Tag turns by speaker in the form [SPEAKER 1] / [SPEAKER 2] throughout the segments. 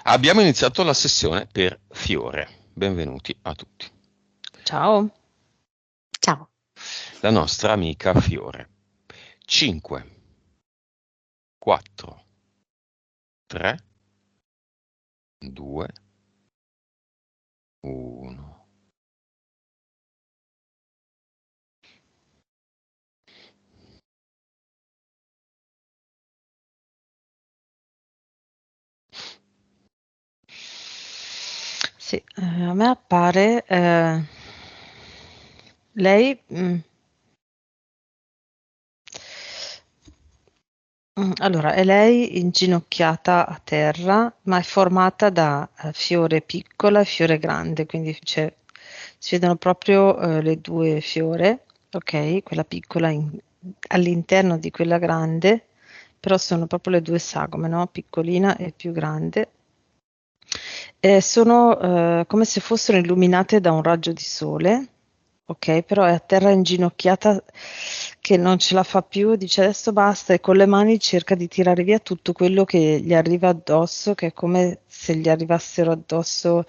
[SPEAKER 1] Abbiamo iniziato la sessione per Fiore. Benvenuti a tutti.
[SPEAKER 2] Ciao.
[SPEAKER 3] Ciao.
[SPEAKER 1] La nostra amica Fiore. 5, 4, 3, 2, 1.
[SPEAKER 2] Sì, a me appare lei allora, è lei inginocchiata a terra, ma è formata da fiore piccola e fiore grande, quindi si vedono proprio le due fiore, ok? Quella piccola all'interno di quella grande, però sono proprio le due sagome, no? Piccolina e più grande. Sono come se fossero illuminate da un raggio di sole, ok? Però è a terra inginocchiata che non ce la fa più, dice adesso basta e con le mani cerca di tirare via tutto quello che gli arriva addosso, che è come se gli arrivassero addosso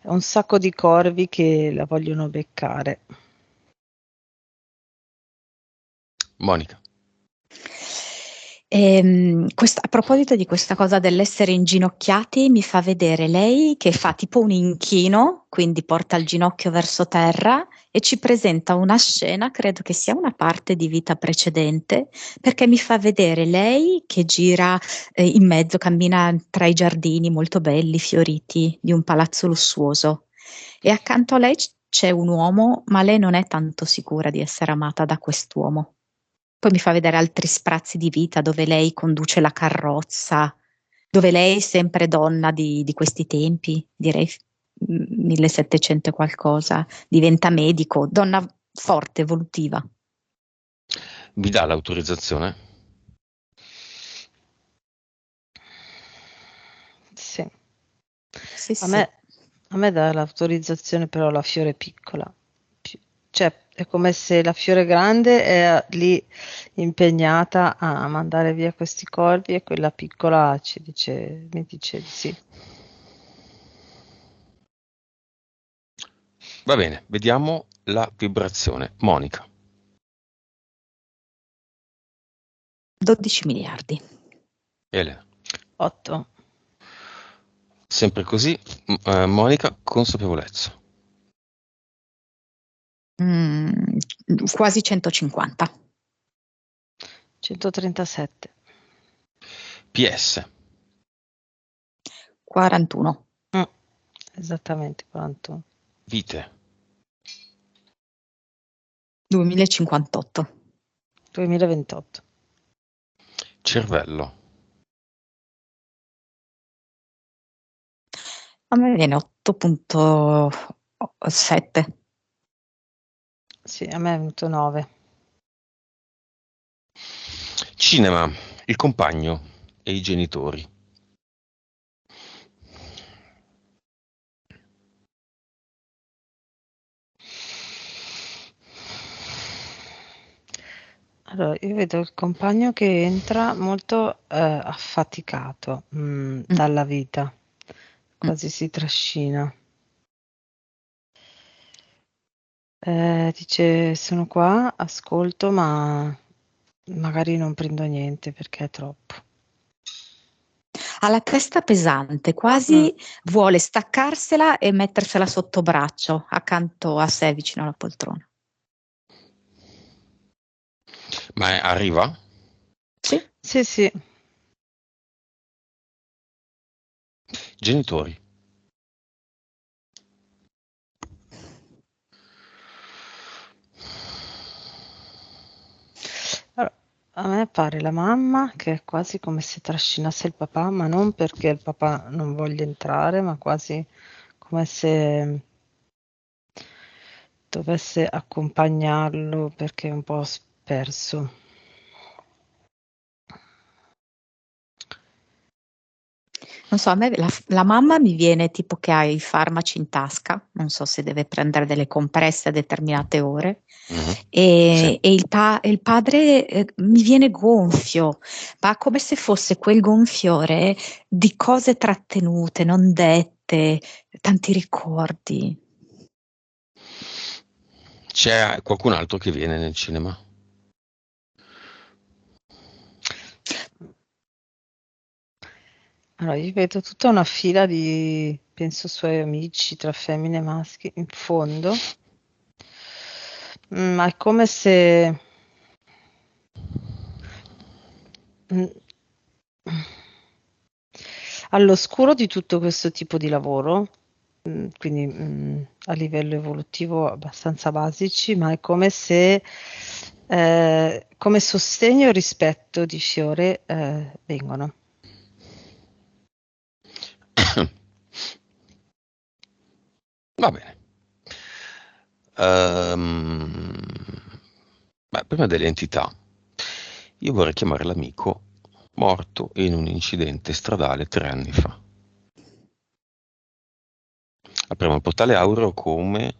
[SPEAKER 2] un sacco di corvi che la vogliono beccare.
[SPEAKER 1] Monica.
[SPEAKER 3] A proposito di questa cosa dell'essere inginocchiati, mi fa vedere lei che fa tipo un inchino, quindi porta il ginocchio verso terra e ci presenta una scena, credo che sia una parte di vita precedente, perché mi fa vedere lei che gira in mezzo, cammina tra i giardini molto belli, fioriti, di un palazzo lussuoso. E accanto a lei c'è un uomo, ma lei non è tanto sicura di essere amata da quest'uomo. Poi mi fa vedere altri sprazzi di vita dove lei conduce la carrozza, dove lei, sempre donna di questi tempi, direi 1700 e qualcosa, diventa medico, donna forte, evolutiva.
[SPEAKER 1] Vi dà l'autorizzazione?
[SPEAKER 2] Sì.
[SPEAKER 3] Sì,
[SPEAKER 2] A
[SPEAKER 3] sì.
[SPEAKER 2] me dà l'autorizzazione però la fiore piccola. Cioè, è come se la fiore grande è lì impegnata a mandare via questi corvi e quella piccola mi dice di sì.
[SPEAKER 1] Va bene, vediamo la vibrazione. Monica.
[SPEAKER 3] 12 miliardi.
[SPEAKER 1] Elena.
[SPEAKER 2] 8.
[SPEAKER 1] Sempre così. Monica, consapevolezza.
[SPEAKER 3] Quasi 150.
[SPEAKER 2] 137.
[SPEAKER 1] PS.
[SPEAKER 3] 41.
[SPEAKER 2] Esattamente, 41.
[SPEAKER 1] Vite.
[SPEAKER 3] 2058.
[SPEAKER 2] 2028.
[SPEAKER 1] Cervello.
[SPEAKER 3] A me viene 8.7.
[SPEAKER 2] Sì, a me è venuto 9.
[SPEAKER 1] Cinema. Il compagno e i genitori.
[SPEAKER 2] Allora, io vedo il compagno che entra molto affaticato dalla vita, quasi si trascina. Dice sono qua, ascolto, ma magari non prendo niente perché è troppo.
[SPEAKER 3] Ha la testa pesante, quasi vuole staccarsela e mettersela sotto braccio, accanto a sé, vicino alla poltrona.
[SPEAKER 1] Ma arriva?
[SPEAKER 3] Sì?
[SPEAKER 2] Sì, sì.
[SPEAKER 1] Genitori.
[SPEAKER 2] Allora, a me pare la mamma che è quasi come se trascinasse il papà, ma non perché il papà non voglia entrare, ma quasi come se dovesse accompagnarlo perché è un po' perso.
[SPEAKER 3] Non so, a me la mamma mi viene tipo che ha i farmaci in tasca, non so se deve prendere delle compresse a determinate ore,
[SPEAKER 1] Sì.
[SPEAKER 3] e il padre mi viene gonfio, ma come se fosse quel gonfiore di cose trattenute, non dette, tanti ricordi.
[SPEAKER 1] C'è qualcun altro che viene nel cinema?
[SPEAKER 2] Allora, io vedo tutta una fila di, penso, suoi amici tra femmine e maschi in fondo, ma è come se mm, all'oscuro di tutto questo tipo di lavoro, quindi a livello evolutivo abbastanza basici, ma è come se come sostegno e rispetto di Fiore vengono.
[SPEAKER 1] Va bene. Ehm, prima delle entità, io vorrei chiamare l'amico morto in un incidente stradale 3 anni fa. Apriamo il portale aureo come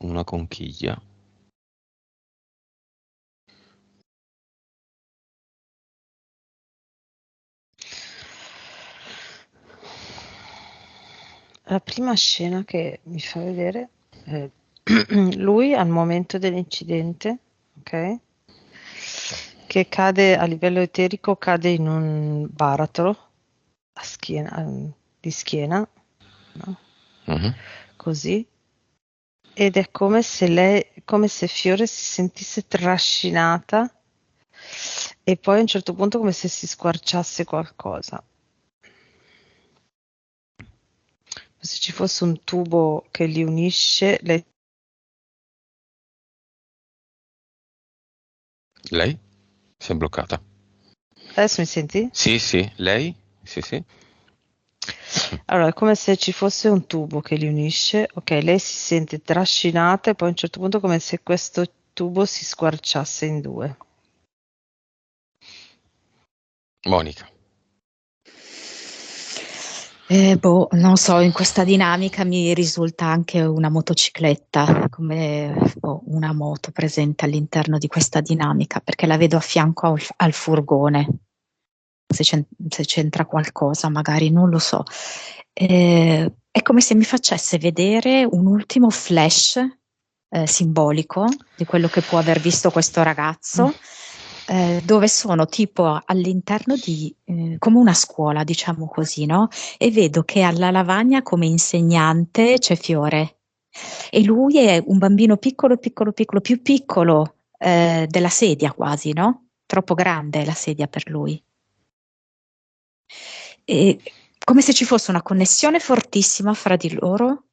[SPEAKER 1] una conchiglia.
[SPEAKER 2] La prima scena che mi fa vedere è lui al momento dell'incidente, ok? Che cade a livello eterico, cade in un baratro a schiena, di schiena, no?
[SPEAKER 1] Mhm.
[SPEAKER 2] Così. Ed è come se lei, come se Fiore si sentisse trascinata e poi a un certo punto come se si squarciasse qualcosa. Se ci fosse un tubo che li unisce, lei...
[SPEAKER 1] Lei? Si è bloccata.
[SPEAKER 2] Adesso mi senti?
[SPEAKER 1] Sì, sì, lei? Sì, sì.
[SPEAKER 2] Allora, è come se ci fosse un tubo che li unisce, ok, lei si sente trascinata e poi a un certo punto come se questo tubo si squarciasse in due.
[SPEAKER 1] Monica.
[SPEAKER 3] Boh, non so, in questa dinamica mi risulta anche una motocicletta, come una moto presente all'interno di questa dinamica, perché la vedo a fianco al furgone. Se c'entra qualcosa, magari non lo so. È come se mi facesse vedere un ultimo flash simbolico di quello che può aver visto questo ragazzo, dove sono tipo all'interno di come una scuola, diciamo così, no? E vedo che alla lavagna come insegnante c'è Fiore e lui è un bambino piccolo, piccolo, piccolo, più piccolo della sedia quasi, no? Troppo grande la sedia per lui. E come se ci fosse una connessione fortissima fra di loro,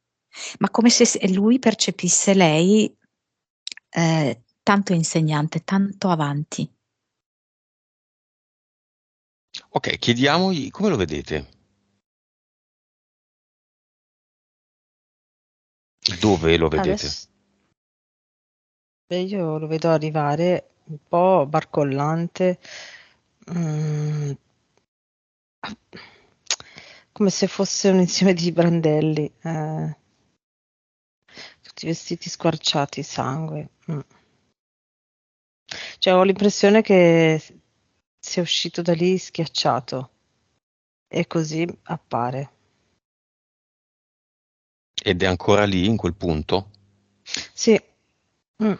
[SPEAKER 3] ma come se lui percepisse lei tanto insegnante, tanto avanti.
[SPEAKER 1] Ok, chiediamogli come lo vedete. Dove lo vedete?
[SPEAKER 2] Adesso io lo vedo arrivare un po' barcollante, mm, come se fosse un insieme di brandelli, tutti vestiti squarciati, sangue. Cioè, ho l'impressione che sia uscito da lì schiacciato e così appare.
[SPEAKER 1] Ed è ancora lì, in quel punto?
[SPEAKER 2] Sì. Mm.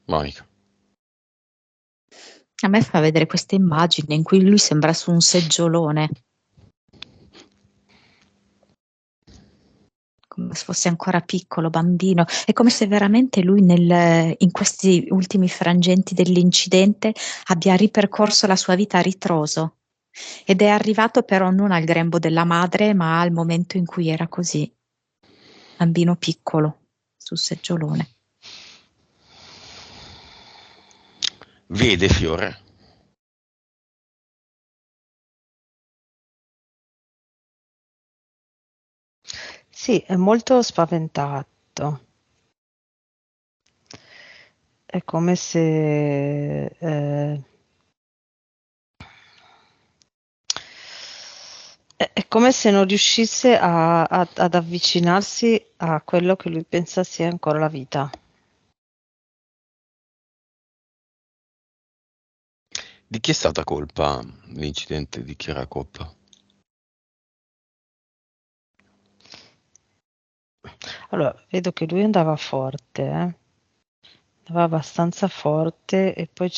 [SPEAKER 1] Monica.
[SPEAKER 3] A me fa vedere questa immagine in cui lui sembra su un seggiolone, come se fosse ancora piccolo, bambino. È come se veramente lui in questi ultimi frangenti dell'incidente abbia ripercorso la sua vita a ritroso ed è arrivato però non al grembo della madre, ma al momento in cui era così, bambino piccolo, sul seggiolone.
[SPEAKER 1] Vede Fiore?
[SPEAKER 2] Sì, è molto spaventato. È come se È come se non riuscisse ad avvicinarsi a quello che lui pensa sia ancora la vita.
[SPEAKER 1] Di chi è stata colpa l'incidente? Di chi era colpa?
[SPEAKER 2] Allora, vedo che lui andava forte, andava abbastanza forte e poi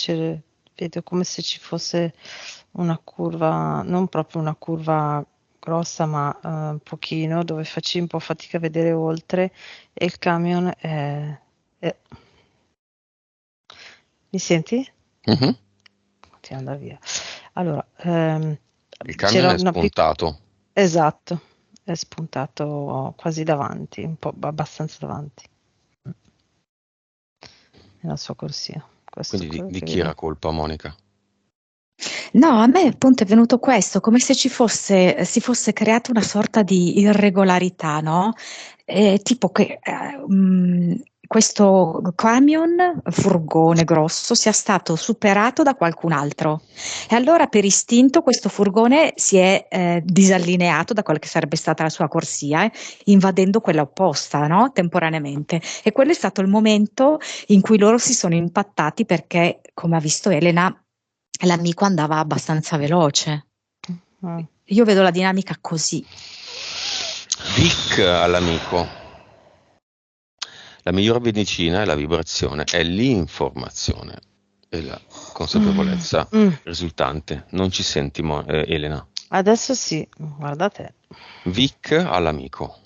[SPEAKER 2] vedo come se ci fosse una curva, non proprio una curva grossa, ma un pochino, dove facevi un po' fatica a vedere oltre e il camion è- Mi senti?
[SPEAKER 1] Mhm.
[SPEAKER 2] Ti andare via. Allora,
[SPEAKER 1] Il camion
[SPEAKER 2] c'era
[SPEAKER 1] è
[SPEAKER 2] una piccola...
[SPEAKER 1] spuntato.
[SPEAKER 2] Esatto, è spuntato quasi davanti, un po' abbastanza davanti, nella sua corsia. Questo è
[SPEAKER 1] Quindi di,
[SPEAKER 2] quello
[SPEAKER 1] di
[SPEAKER 2] che
[SPEAKER 1] chi era
[SPEAKER 2] vedo.
[SPEAKER 1] colpa Monica?
[SPEAKER 3] No, a me appunto è venuto questo, come se si fosse creata una sorta di irregolarità, no? Tipo che questo camion, furgone grosso, sia stato superato da qualcun altro. E allora per istinto questo furgone si è disallineato da quella che sarebbe stata la sua corsia, invadendo quella opposta, no? Temporaneamente. E quello è stato il momento in cui loro si sono impattati perché, come ha visto Elena, l'amico andava abbastanza veloce.
[SPEAKER 2] Mm.
[SPEAKER 3] Io vedo la dinamica così.
[SPEAKER 1] Vic all'amico. La miglior medicina è la vibrazione, è l'informazione e la consapevolezza
[SPEAKER 2] Mm.
[SPEAKER 1] risultante. Non ci senti, Elena?
[SPEAKER 2] Adesso sì, guarda te.
[SPEAKER 1] Vic all'amico.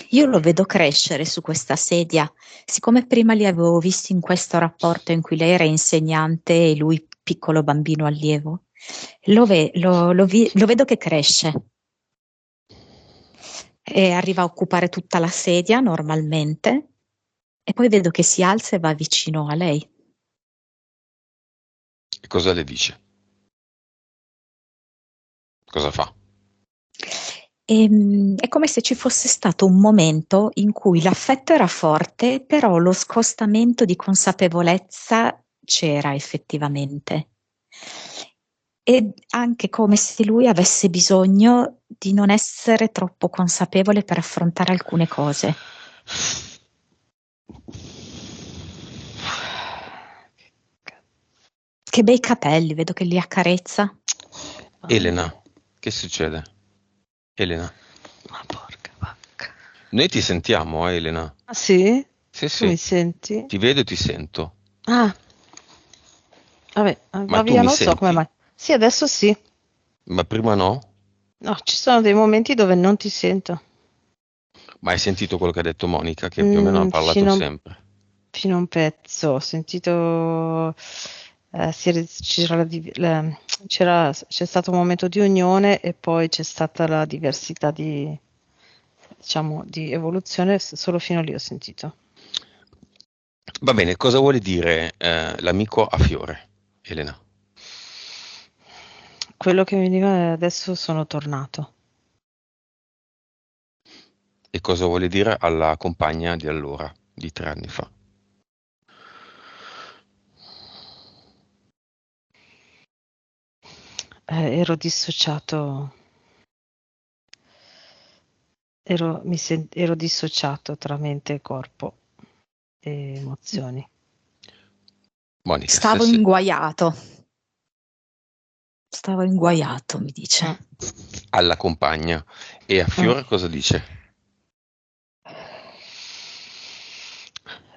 [SPEAKER 3] Io lo vedo crescere su questa sedia, siccome prima li avevo visti in questo rapporto in cui lei era insegnante e lui piccolo bambino allievo, lo vedo che cresce e arriva a occupare tutta la sedia normalmente e poi vedo che si alza e va vicino a lei.
[SPEAKER 1] E cosa le dice? Cosa fa?
[SPEAKER 3] È come se ci fosse stato un momento in cui l'affetto era forte, però lo scostamento di consapevolezza c'era effettivamente. E anche come se lui avesse bisogno di non essere troppo consapevole per affrontare alcune cose. Che bei capelli, vedo che li accarezza.
[SPEAKER 1] Elena, che succede? Elena,
[SPEAKER 2] Ma porca vacca.
[SPEAKER 1] noi ti sentiamo, Elena?
[SPEAKER 2] Ah sì?
[SPEAKER 1] Sì,
[SPEAKER 2] Tu mi
[SPEAKER 1] sì,
[SPEAKER 2] senti?
[SPEAKER 1] ti vedo e ti sento.
[SPEAKER 2] Ah, vabbè,
[SPEAKER 1] Ma
[SPEAKER 2] va
[SPEAKER 1] tu
[SPEAKER 2] via,
[SPEAKER 1] mi
[SPEAKER 2] non so come
[SPEAKER 1] senti?
[SPEAKER 2] mai. Sì, adesso sì.
[SPEAKER 1] Ma prima no?
[SPEAKER 2] No, ci sono dei momenti dove non ti sento.
[SPEAKER 1] Ma hai sentito quello che ha detto Monica, che più o meno ha parlato
[SPEAKER 2] Fino,
[SPEAKER 1] sempre.
[SPEAKER 2] fino a un pezzo. Ho sentito, c'è stato un momento di unione e poi c'è stata la diversità diciamo, di evoluzione, solo fino lì ho sentito.
[SPEAKER 1] Va bene, cosa vuole dire l'amico a fiore, Elena?
[SPEAKER 2] Quello che mi dicono è adesso sono tornato.
[SPEAKER 1] E cosa vuole dire alla compagna di allora, di 3 anni fa?
[SPEAKER 2] Ero dissociato, ero dissociato tra mente e corpo e emozioni.
[SPEAKER 1] Monica,
[SPEAKER 3] Stavo inguaiato. Stavo inguaiato, mi dice.
[SPEAKER 2] Mm,
[SPEAKER 1] alla compagna. E a
[SPEAKER 2] mm.
[SPEAKER 1] fiore cosa dice?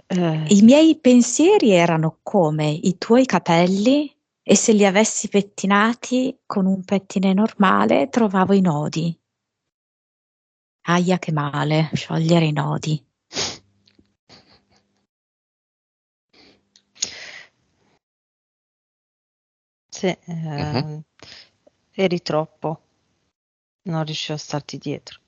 [SPEAKER 3] I
[SPEAKER 2] Eh,
[SPEAKER 3] miei pensieri erano come i tuoi capelli e se li avessi pettinati con un pettine normale trovavo i nodi. Aia che male, sciogliere i nodi.
[SPEAKER 2] sì,
[SPEAKER 1] Mhm.
[SPEAKER 2] eri troppo, non riuscivo a starti dietro.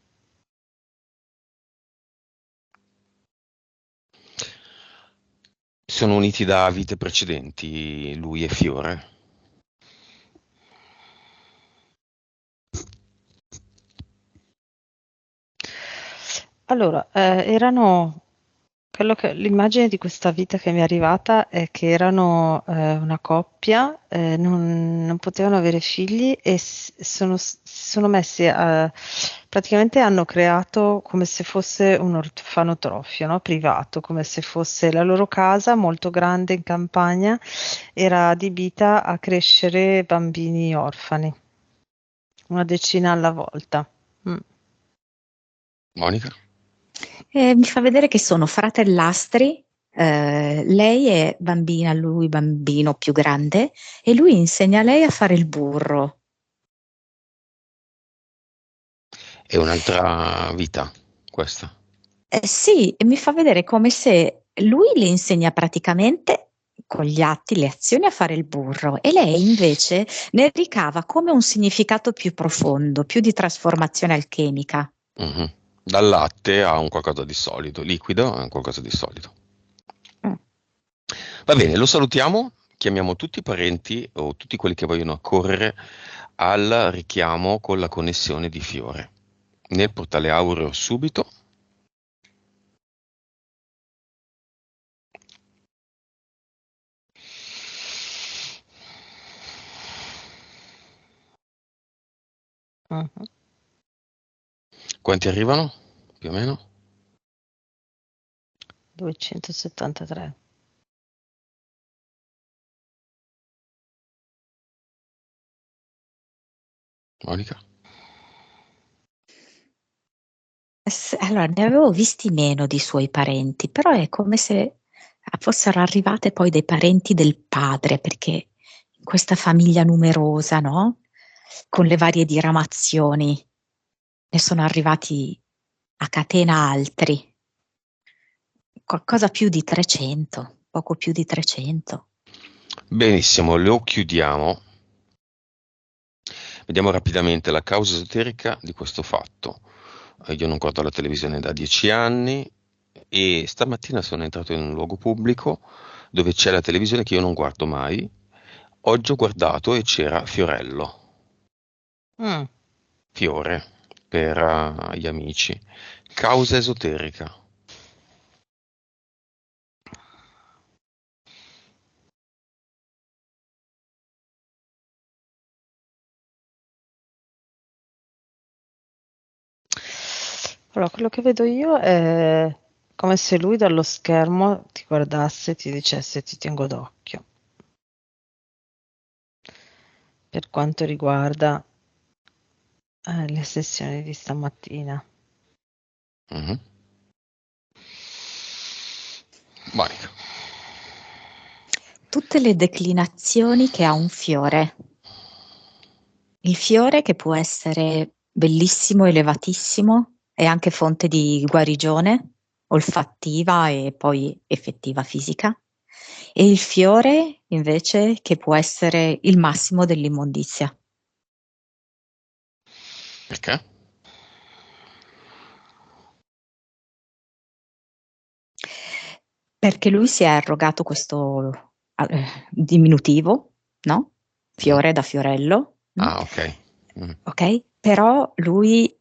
[SPEAKER 1] Sono uniti da vite precedenti, lui e Fiore.
[SPEAKER 2] Allora, l'immagine di questa vita che mi è arrivata è che erano una coppia, non potevano avere figli e si sono messi praticamente hanno creato come se fosse un orfanotrofio, no? Privato, come se fosse la loro casa molto grande in campagna, era adibita a crescere bambini orfani, una decina alla volta. Mm.
[SPEAKER 1] Monica?
[SPEAKER 3] Mi fa vedere che sono fratellastri, lei è bambina, lui bambino più grande, e lui insegna a lei a fare il burro.
[SPEAKER 1] È un'altra vita questa.
[SPEAKER 3] Sì, e mi fa vedere come se lui le insegna praticamente con gli atti, le azioni a fare il burro e lei invece ne ricava come un significato più profondo, più di trasformazione alchemica.
[SPEAKER 1] Mhm. Dal latte a un qualcosa di solido, liquido a un qualcosa di solido.
[SPEAKER 3] Mm.
[SPEAKER 1] Va bene, lo salutiamo, chiamiamo tutti i parenti o tutti quelli che vogliono accorrere al richiamo con la connessione di Fiore. Nel portale Aureo subito.
[SPEAKER 2] Mhm.
[SPEAKER 1] Quanti arrivano? Più o meno?
[SPEAKER 2] 273.
[SPEAKER 1] Monica?
[SPEAKER 3] Allora, ne avevo visti meno di suoi parenti, però è come se fossero arrivate poi dei parenti del padre, perché in questa famiglia numerosa, no? Con le varie diramazioni, ne sono arrivati a catena altri, qualcosa più di 300, poco più di 300.
[SPEAKER 1] Benissimo, lo chiudiamo. Vediamo rapidamente la causa esoterica di questo fatto. Io non guardo la televisione da 10 anni e stamattina sono entrato in un luogo pubblico dove c'è la televisione che io non guardo mai. Oggi ho guardato e c'era Fiorello,
[SPEAKER 2] Mm.
[SPEAKER 1] Fiore per gli amici. Causa esoterica.
[SPEAKER 2] Allora, quello che vedo io è come se lui dallo schermo ti guardasse e ti dicesse ti tengo d'occhio. Per quanto riguarda le sessioni di stamattina.
[SPEAKER 1] Mhm. Monica.
[SPEAKER 3] Tutte le declinazioni che ha un fiore. Il fiore che può essere bellissimo, elevatissimo, è anche fonte di guarigione olfattiva e poi effettiva fisica. E il fiore invece che può essere il massimo dell'immondizia.
[SPEAKER 1] Perché?
[SPEAKER 3] Perché lui si è arrogato questo diminutivo, no?
[SPEAKER 1] Mhm.
[SPEAKER 3] Fiore da fiorello.
[SPEAKER 1] Ah, ok. Mm.
[SPEAKER 3] Ok? Però lui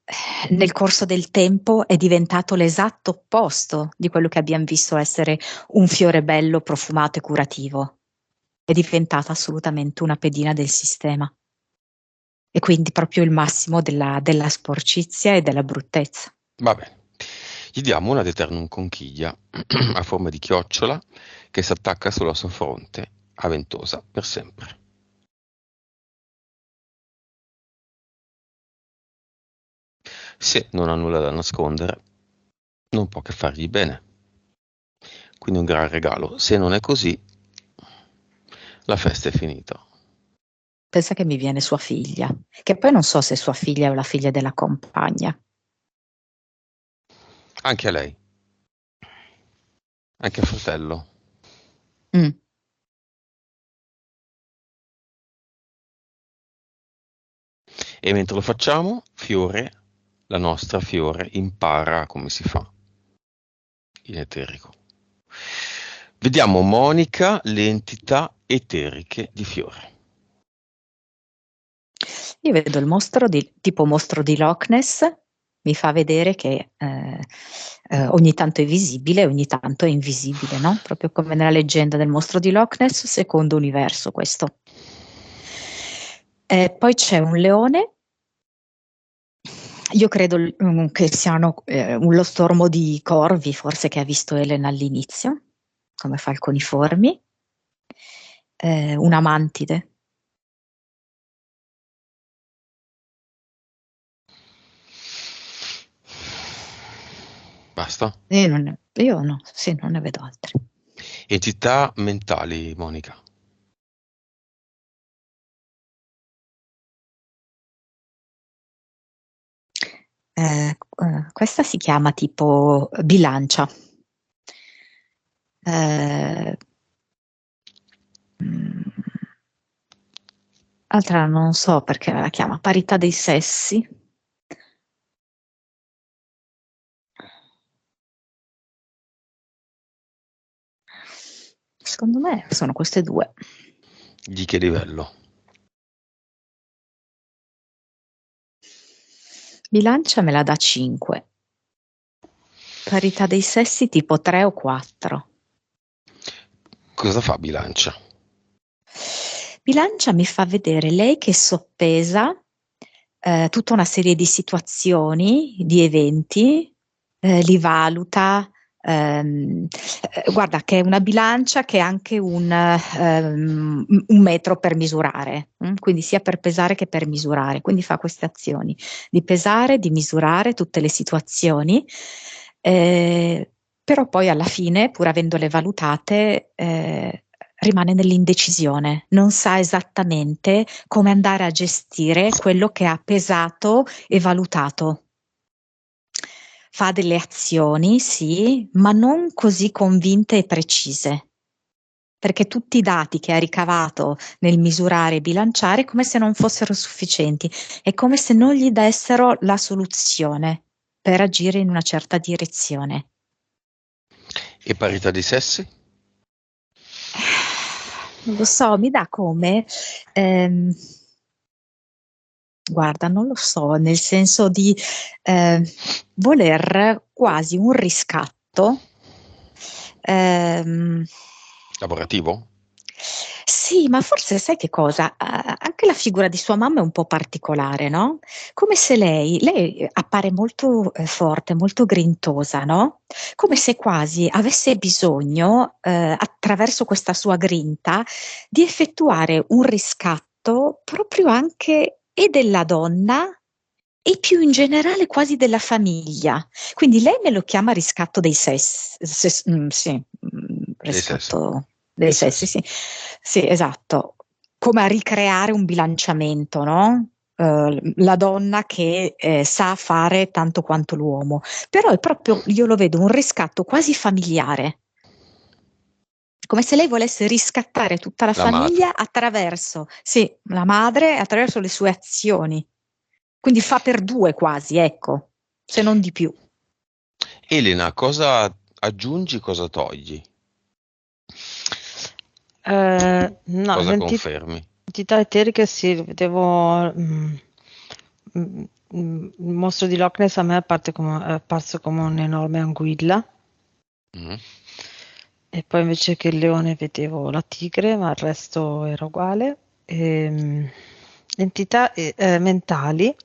[SPEAKER 3] nel corso del tempo è diventato l'esatto opposto di quello che abbiamo visto essere un fiore bello, profumato e curativo. È diventata assolutamente una pedina del sistema. E quindi proprio il massimo della sporcizia e della bruttezza.
[SPEAKER 1] Va bene. Gli diamo una Eternum conchiglia a forma di chiocciola che si attacca sulla sua fronte, aventosa per sempre. Se non ha nulla da nascondere, non può che fargli bene. Quindi un gran regalo. Se non è così, la festa è finita.
[SPEAKER 3] Pensa che mi viene sua figlia, che poi non so se sua figlia o la figlia della compagna.
[SPEAKER 1] Anche a lei, anche al fratello.
[SPEAKER 3] Mm.
[SPEAKER 1] E mentre lo facciamo, Fiore, la nostra Fiore, impara come si fa in eterico. Vediamo Monica, le entità eteriche di Fiore.
[SPEAKER 3] Io vedo il mostro tipo mostro di Loch Ness, mi fa vedere che ogni tanto è visibile, ogni tanto è invisibile, no? Proprio come nella leggenda del mostro di Loch Ness, secondo universo questo. Poi c'è un leone. Io credo che siano lo stormo di corvi, forse, che ha visto Elena all'inizio, come falconiformi. Una mantide.
[SPEAKER 1] Basta.
[SPEAKER 3] Io no, sì, non ne vedo altri.
[SPEAKER 1] Entità mentali, Monica.
[SPEAKER 3] Questa si chiama tipo bilancia. Altra non so perché la chiama parità dei sessi. Secondo me sono queste due.
[SPEAKER 1] Di che livello?
[SPEAKER 3] Bilancia me la dà 5. Parità dei sessi tipo 3 o 4.
[SPEAKER 1] Cosa fa Bilancia?
[SPEAKER 3] Bilancia mi fa vedere lei che soppesa tutta una serie di situazioni, di eventi, li valuta. Guarda, che è una bilancia che è anche un metro per misurare, quindi sia per pesare che per misurare. Quindi fa queste azioni di pesare, di misurare tutte le situazioni, però poi alla fine, pur avendole valutate, rimane nell'indecisione, non sa esattamente come andare a gestire quello che ha pesato e valutato. Fa delle azioni, sì, ma non così convinte e precise, perché tutti i dati che ha ricavato nel misurare e bilanciare è come se non fossero sufficienti, è come se non gli dessero la soluzione per agire in una certa direzione.
[SPEAKER 1] E parità di sessi?
[SPEAKER 3] Non lo so, mi dà come, guarda, non lo so, nel senso di voler quasi un riscatto.
[SPEAKER 1] Lavorativo?
[SPEAKER 3] Sì, ma forse sai che cosa? Anche la figura di sua mamma è un po' particolare, no? Come se lei appare molto forte, molto grintosa, no? Come se quasi avesse bisogno, attraverso questa sua grinta, di effettuare un riscatto proprio anche e della donna e più in generale quasi della famiglia. Quindi lei me lo chiama riscatto dei sessi, sì,
[SPEAKER 1] Dei sessi.
[SPEAKER 3] riscatto dei sessi, sì. Sì, esatto. Come a ricreare un bilanciamento, no? La donna che sa fare tanto quanto l'uomo, però è proprio, io lo vedo, un riscatto quasi familiare, come se lei volesse riscattare tutta la
[SPEAKER 1] La madre.
[SPEAKER 3] famiglia attraverso, sì, la madre, attraverso le sue azioni. Quindi fa per due quasi, ecco, se non di più.
[SPEAKER 1] Elena, cosa aggiungi, cosa togli?
[SPEAKER 2] No,
[SPEAKER 1] Cosa
[SPEAKER 2] le
[SPEAKER 1] confermi?
[SPEAKER 2] entità eteriche sì, vedevo il mostro di Loch Ness a me è apparso come un'enorme anguilla
[SPEAKER 1] Mm.
[SPEAKER 2] e poi invece che il leone vedevo la tigre, ma il resto era uguale. Entità mentali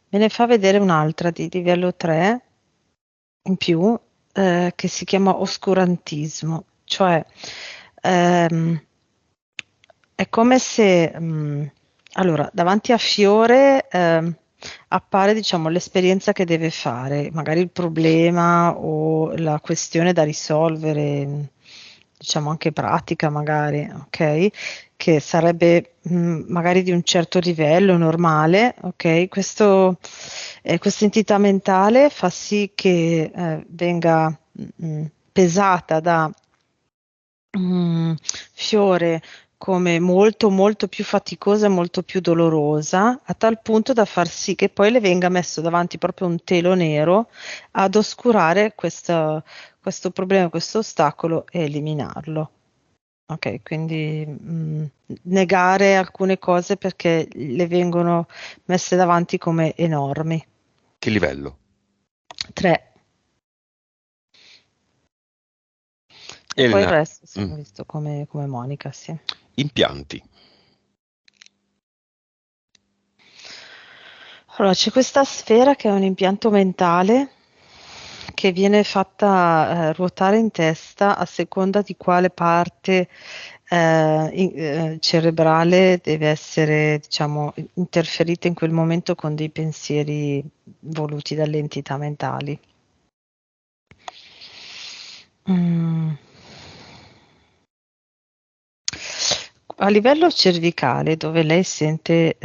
[SPEAKER 2] me ne fa vedere un'altra di livello 3 in più che si chiama oscurantismo, cioè ehm, è come se allora davanti a Fiore appare diciamo l'esperienza che deve fare, magari il problema o la questione da risolvere, diciamo anche pratica magari, ok? Che sarebbe magari di un certo livello normale, ok? Questa entità mentale fa sì che venga pesata da Fiore come molto molto più faticosa e molto più dolorosa, a tal punto da far sì che poi le venga messo davanti proprio un telo nero ad oscurare questo problema, questo ostacolo e eliminarlo. Ok, quindi negare alcune cose perché le vengono messe davanti come enormi.
[SPEAKER 1] Che livello?
[SPEAKER 2] 3. E poi il
[SPEAKER 1] Elena,
[SPEAKER 2] resto sì,
[SPEAKER 1] mm,
[SPEAKER 2] ho visto come Monica, sì.
[SPEAKER 1] impianti.
[SPEAKER 2] Allora, c'è questa sfera che è un impianto mentale che viene fatta ruotare in testa a seconda di quale parte cerebrale deve essere, diciamo, interferita in quel momento con dei pensieri voluti dalle entità mentali. Mm. A livello cervicale, dove lei sente,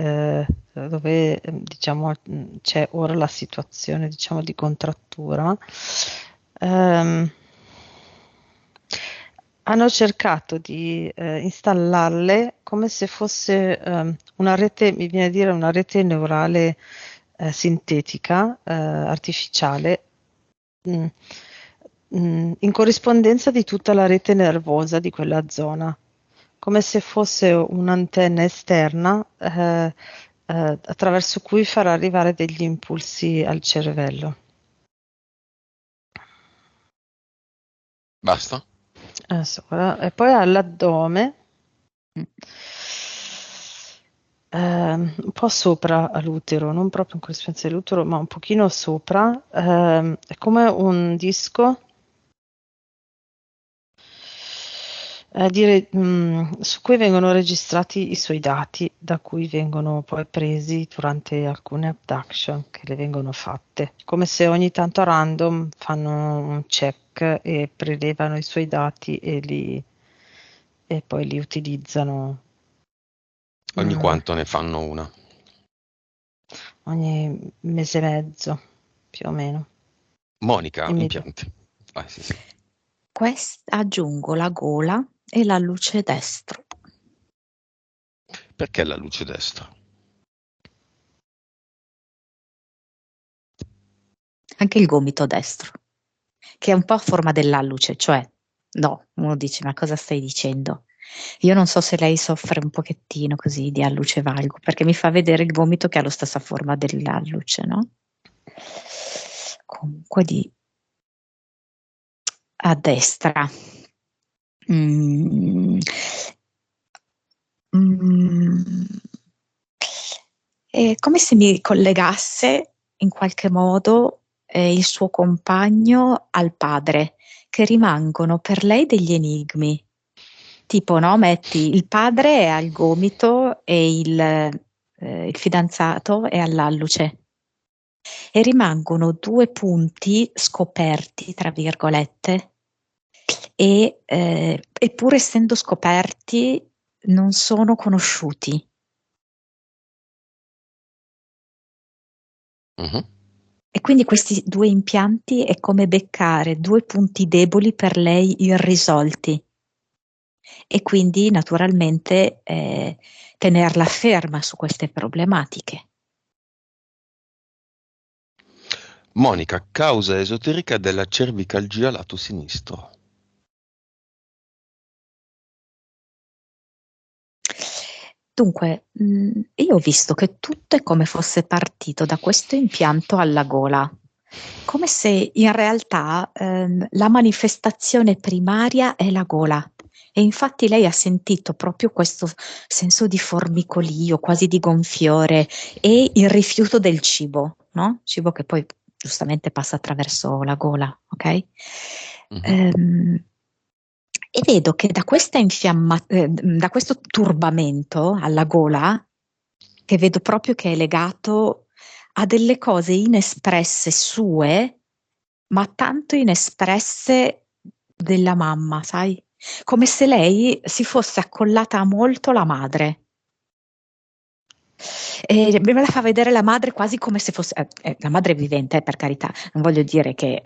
[SPEAKER 2] dove diciamo c'è ora la situazione diciamo di contrattura, ehm, hanno cercato di installarle come se fosse una rete, mi viene a dire una rete neurale sintetica, artificiale, mh, in corrispondenza di tutta la rete nervosa di quella zona, come se fosse un'antenna esterna attraverso cui far arrivare degli impulsi al cervello.
[SPEAKER 1] Basta?
[SPEAKER 2] E poi all'addome, un po' sopra l'utero, non proprio in corrispondenza dell'utero, ma un pochino sopra, è come un disco su cui vengono registrati i suoi dati, da cui vengono poi presi durante alcune abduction che le vengono fatte, come se ogni tanto a random fanno un check e prelevano i suoi dati e poi li utilizzano
[SPEAKER 1] Ogni
[SPEAKER 2] mm,
[SPEAKER 1] quanto ne fanno una.
[SPEAKER 2] ogni mese e mezzo, più o meno.
[SPEAKER 1] Monica,
[SPEAKER 2] Immediato.
[SPEAKER 1] impianti. Ah, sì, sì.
[SPEAKER 3] Aggiungo la gola e la luce destro.
[SPEAKER 1] Perché la luce destra?
[SPEAKER 3] Anche il gomito destro, che è un po' a forma dell'alluce, cioè, no, uno dice, ma cosa stai dicendo? Io non so se lei soffre un pochettino così di alluce valgo, perché mi fa vedere il gomito che ha la stessa forma dell'alluce, no? Comunque a destra. Mm. Mm. È come se mi collegasse in qualche modo il suo compagno al padre, che rimangono per lei degli enigmi. Tipo, no, metti il padre è al gomito e il fidanzato è all'alluce. E rimangono due punti scoperti, tra virgolette, e pur essendo scoperti non sono conosciuti.
[SPEAKER 1] Mhm.
[SPEAKER 3] E quindi questi due impianti è come beccare due punti deboli per lei irrisolti e quindi naturalmente tenerla ferma su queste problematiche.
[SPEAKER 1] Monica, causa esoterica della cervicalgia lato sinistro.
[SPEAKER 3] Dunque, io ho visto che tutto è come fosse partito da questo impianto alla gola, come se in realtà la manifestazione primaria è la gola. E infatti lei ha sentito proprio questo senso di formicolio, quasi di gonfiore e il rifiuto del cibo, no? Cibo che poi giustamente passa attraverso la gola, ok?
[SPEAKER 1] Mhm.
[SPEAKER 3] Ehm, e vedo che da questo turbamento alla gola, che vedo proprio che è legato a delle cose inespresse sue, ma tanto inespresse della mamma, sai? Come se lei si fosse accollata a molto la madre. E me la fa vedere la madre quasi come se fosse, la madre è vivente, per carità, non voglio dire che,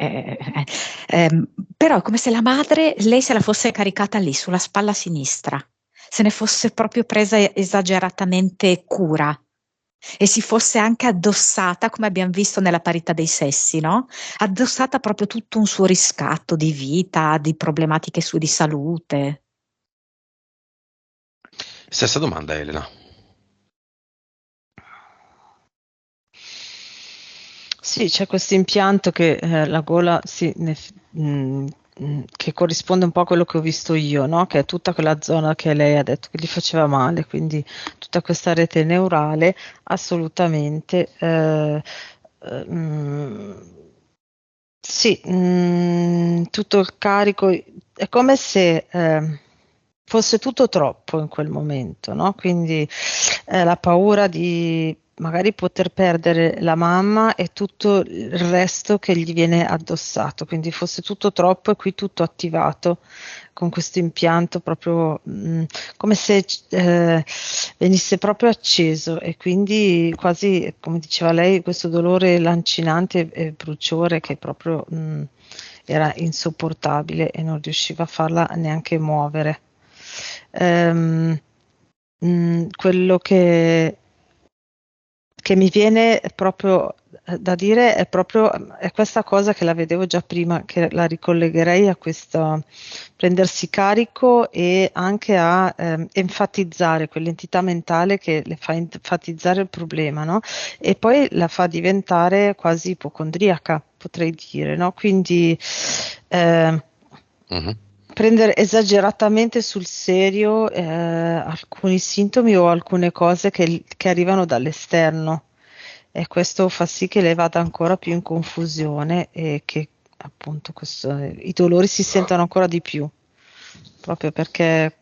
[SPEAKER 3] però è come se la madre, lei se la fosse caricata lì, sulla spalla sinistra, se ne fosse proprio presa esageratamente cura e si fosse anche addossata, come abbiamo visto nella parità dei sessi, no? Addossata proprio tutto un suo riscatto di vita, di problematiche sue di salute.
[SPEAKER 1] Stessa domanda, Elena.
[SPEAKER 2] Sì, c'è questo impianto che la gola che corrisponde un po' a quello che ho visto io, no? Che è tutta quella zona che lei ha detto che gli faceva male, quindi tutta questa rete neurale assolutamente. Mm, sì, tutto il carico è come se fosse tutto troppo in quel momento, no? Quindi la paura di magari poter perdere la mamma e tutto il resto che gli viene addossato, quindi fosse tutto troppo e qui tutto attivato con questo impianto proprio come se venisse proprio acceso e quindi quasi, come diceva lei, questo dolore lancinante e bruciore che proprio era insopportabile e non riusciva a farla neanche muovere. Ehm, Quello che mi viene proprio da dire è proprio è questa cosa che la vedevo già prima, che la ricollegherei a questo prendersi carico e anche a enfatizzare quell'entità mentale che le fa enfatizzare il problema, no? E poi la fa diventare quasi ipocondriaca, potrei dire, no? Quindi eh,
[SPEAKER 1] Mhm.
[SPEAKER 2] prendere esageratamente sul serio alcuni sintomi o alcune cose che arrivano dall'esterno e questo fa sì che lei vada ancora più in confusione e che appunto i dolori si sentono ancora di più, proprio perché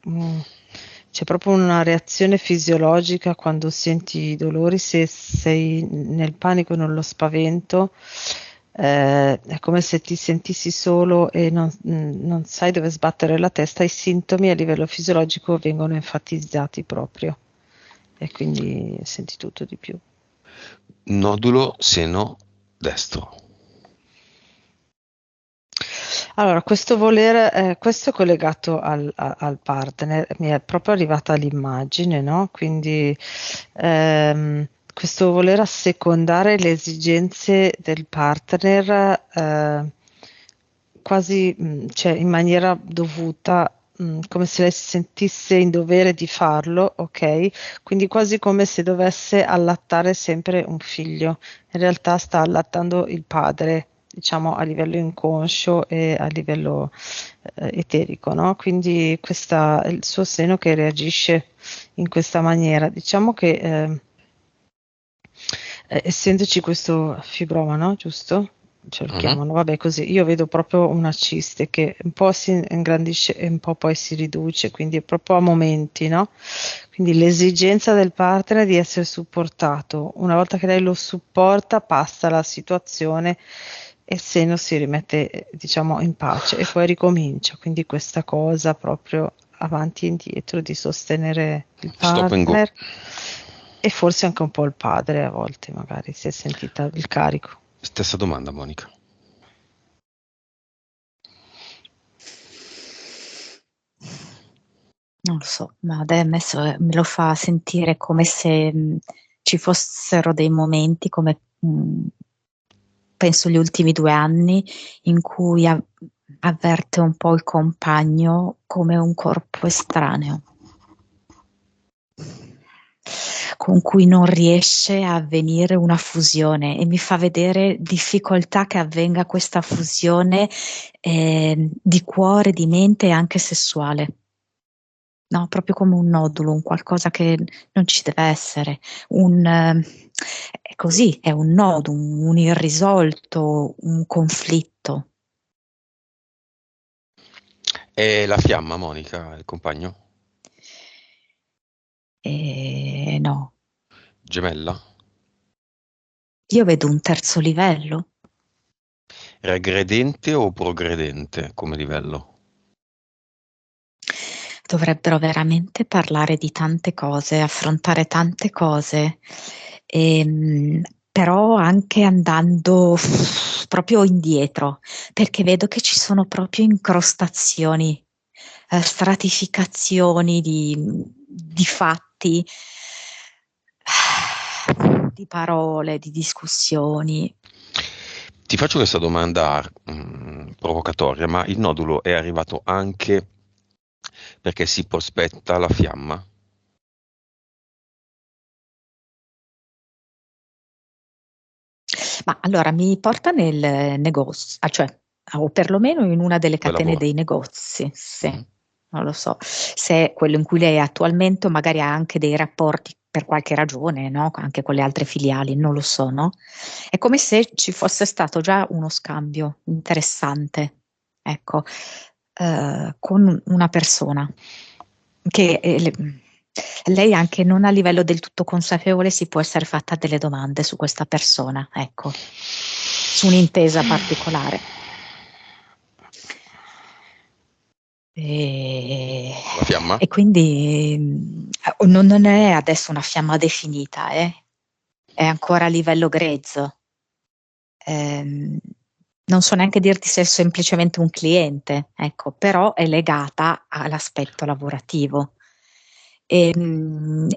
[SPEAKER 2] c'è proprio una reazione fisiologica quando senti i dolori, se sei nel panico e nello spavento, è come se ti sentissi solo e non sai dove sbattere la testa, i sintomi a livello fisiologico vengono enfatizzati proprio e quindi senti tutto di più.
[SPEAKER 1] Nodulo seno destro.
[SPEAKER 2] Allora, questo voler, questo è collegato al partner, mi è proprio arrivata l'immagine, no? Quindi questo voler assecondare le esigenze del partner quasi, cioè in maniera dovuta, come se lei si sentisse in dovere di farlo, ok? Quindi quasi come se dovesse allattare sempre un figlio. In realtà sta allattando il padre, diciamo a livello inconscio e a livello eterico, no? Quindi questa è il suo seno che reagisce in questa maniera. Diciamo che essendoci questo fibroma, no? Giusto? Ce lo
[SPEAKER 1] Mhm.
[SPEAKER 2] chiamano, vabbè, così io vedo proprio una ciste che un po' si ingrandisce e un po' poi si riduce, quindi è proprio a momenti, no? Quindi l'esigenza del partner di essere supportato. Una volta che lei lo supporta, passa la situazione e il seno si rimette, diciamo, in pace e poi ricomincia. Quindi questa cosa proprio avanti e indietro di sostenere il
[SPEAKER 1] Stop and go.
[SPEAKER 2] partner e forse anche un po' il padre a volte, magari si è sentita il carico.
[SPEAKER 1] Stessa domanda, Monica.
[SPEAKER 3] Non lo so, ma adesso me lo fa sentire come se ci fossero dei momenti come penso gli ultimi 2 anni in cui avverte un po' il compagno come un corpo estraneo, con cui non riesce a avvenire una fusione e mi fa vedere difficoltà che avvenga questa fusione di cuore, di mente e anche sessuale. No, proprio come un nodulo, un qualcosa che non ci deve essere, è così, è un nodo, un irrisolto, un conflitto.
[SPEAKER 1] È la fiamma, Monica, il compagno?
[SPEAKER 3] E no,
[SPEAKER 1] Gemella?
[SPEAKER 3] io vedo un terzo livello.
[SPEAKER 1] Regredente o progredente come livello?
[SPEAKER 3] Dovrebbero veramente parlare di tante cose, affrontare tante cose, però anche andando proprio indietro, perché vedo che ci sono proprio incrostazioni, stratificazioni di fatti, di parole, di discussioni.
[SPEAKER 1] Ti faccio questa domanda provocatoria, ma il nodulo è arrivato anche perché si prospetta la fiamma?
[SPEAKER 3] Ma allora mi porta nel negozio, cioè, o perlomeno in una delle
[SPEAKER 1] Dove
[SPEAKER 3] catene
[SPEAKER 1] lavora?
[SPEAKER 3] dei negozi, sì,
[SPEAKER 1] Mhm.
[SPEAKER 3] non lo so. Se è quello in cui lei è attualmente, o magari ha anche dei rapporti per qualche ragione, no? Anche con le altre filiali, non lo so, no? È come se ci fosse stato già uno scambio interessante, ecco, con una persona che lei anche non a livello del tutto consapevole si può essere fatta delle domande su questa persona, ecco, su un'intesa particolare. E,
[SPEAKER 1] La fiamma?
[SPEAKER 3] e quindi non è adesso una fiamma definita, è ancora a livello grezzo. Ehm, non so neanche dirti se è semplicemente un cliente, ecco, però è legata all'aspetto lavorativo. E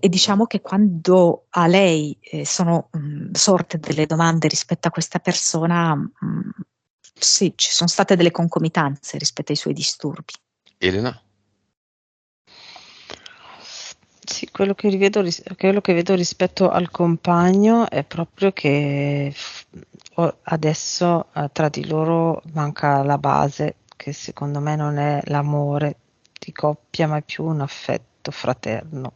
[SPEAKER 3] diciamo che quando a lei sono sorte delle domande rispetto a questa persona, sì, ci sono state delle concomitanze rispetto ai suoi disturbi.
[SPEAKER 1] Elena?
[SPEAKER 2] Sì, quello che vedo rispetto al compagno è proprio che adesso tra di loro manca la base, che secondo me non è l'amore di coppia, ma è più un affetto fraterno.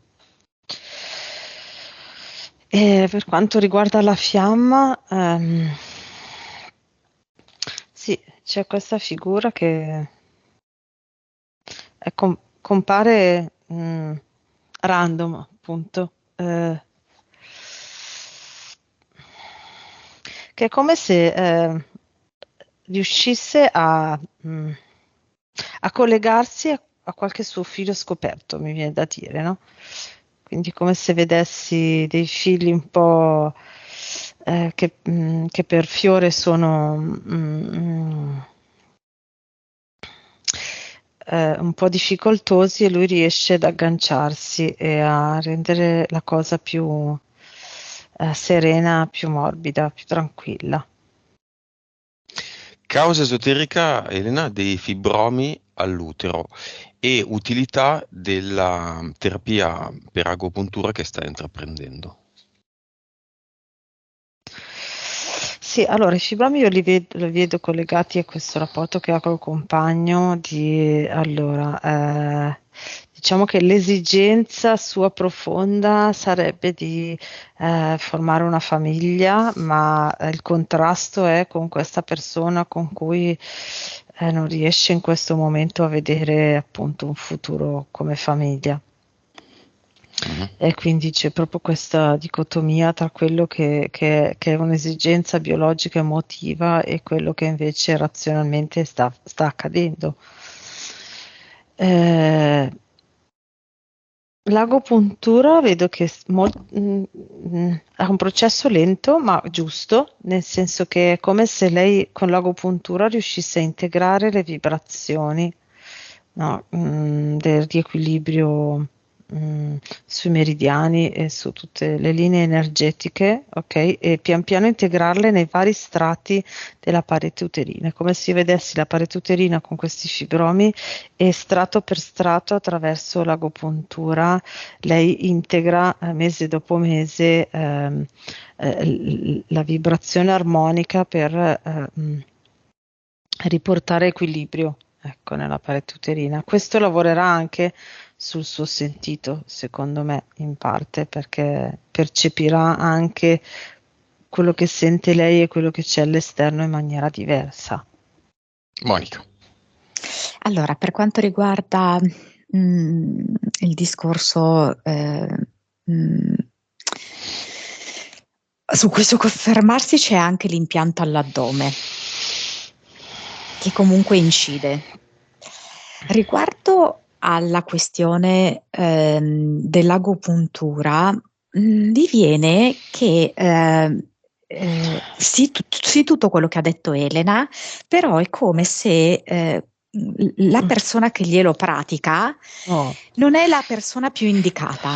[SPEAKER 2] E per quanto riguarda la fiamma, sì, c'è questa figura che compare random, appunto, che è come se riuscisse a collegarsi a qualche suo filo scoperto, mi viene da dire, no? Quindi come se vedessi dei fili un po' che per Fiore sono un po' difficoltosi e lui riesce ad agganciarsi e a rendere la cosa più serena, più morbida, più tranquilla.
[SPEAKER 1] Causa esoterica, Elena, dei fibromi all'utero e utilità della terapia per agopuntura che sta intraprendendo.
[SPEAKER 2] Sì, allora i fibromi io li vedo collegati a questo rapporto che ha col compagno diciamo che l'esigenza sua profonda sarebbe di formare una famiglia, ma il contrasto è con questa persona con cui non riesce in questo momento a vedere appunto un futuro come famiglia.
[SPEAKER 1] Mhm.
[SPEAKER 2] E quindi c'è proprio questa dicotomia tra quello che è un'esigenza biologica emotiva e quello che invece razionalmente sta accadendo. Eh, L'agopuntura vedo che è un processo lento ma giusto, nel senso che è come se lei con l'agopuntura riuscisse a integrare le vibrazioni, no, del riequilibrio sui meridiani e su tutte le linee energetiche, ok? E pian piano integrarle nei vari strati della parete uterina, come se vedessi la parete uterina con questi fibromi e strato per strato attraverso l'agopuntura lei integra mese dopo mese la vibrazione armonica per riportare equilibrio, ecco, nella parete uterina. Questo lavorerà anche sul suo sentito, secondo me, in parte, perché percepirà anche quello che sente lei e quello che c'è all'esterno in maniera diversa.
[SPEAKER 1] Monica.
[SPEAKER 3] Allora, per quanto riguarda il discorso mh, su questo confermarsi c'è anche l'impianto all'addome, che comunque incide. Riguardo alla questione dell'agopuntura, mi viene che sì, tutto quello che ha detto Elena, però è come se la persona che glielo pratica
[SPEAKER 2] Oh.
[SPEAKER 3] non è la persona più indicata,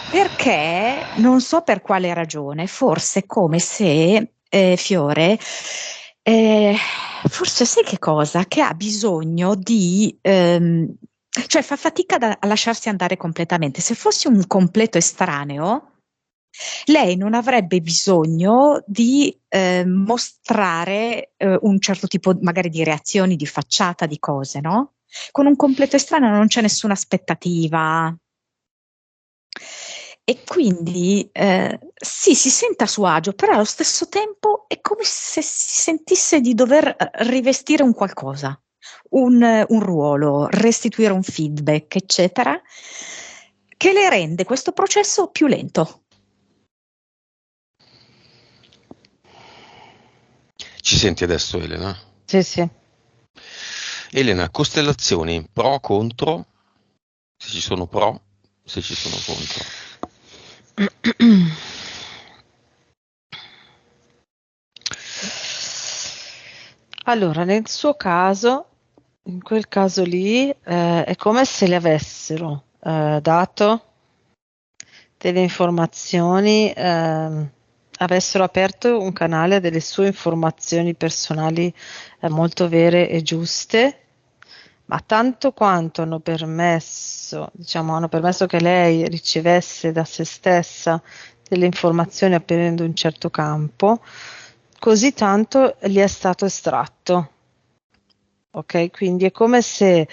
[SPEAKER 3] perché non so per quale ragione, forse come se Fiore, eh, forse sai che cosa? Che ha bisogno cioè fa fatica a lasciarsi andare completamente. Se fossi un completo estraneo, lei non avrebbe bisogno di mostrare un certo tipo magari di reazioni, di facciata, di cose, no? Con un completo estraneo non c'è nessuna aspettativa. E quindi sì, si sente a suo agio, però allo stesso tempo è come se si sentisse di dover rivestire un qualcosa, un ruolo, restituire un feedback, eccetera, che le rende questo processo più lento.
[SPEAKER 1] Ci senti adesso, Elena?
[SPEAKER 2] Sì, sì.
[SPEAKER 1] Elena, costellazioni pro o contro? Se ci sono pro, se ci sono contro.
[SPEAKER 2] Allora, nel suo caso, in quel caso lì, è come se le avessero dato delle informazioni, avessero aperto un canale delle sue informazioni personali molto vere e giuste, ma tanto quanto hanno permesso, diciamo, hanno permesso che lei ricevesse da se stessa delle informazioni aprendo un certo campo, così tanto gli è stato estratto. Ok, quindi è come se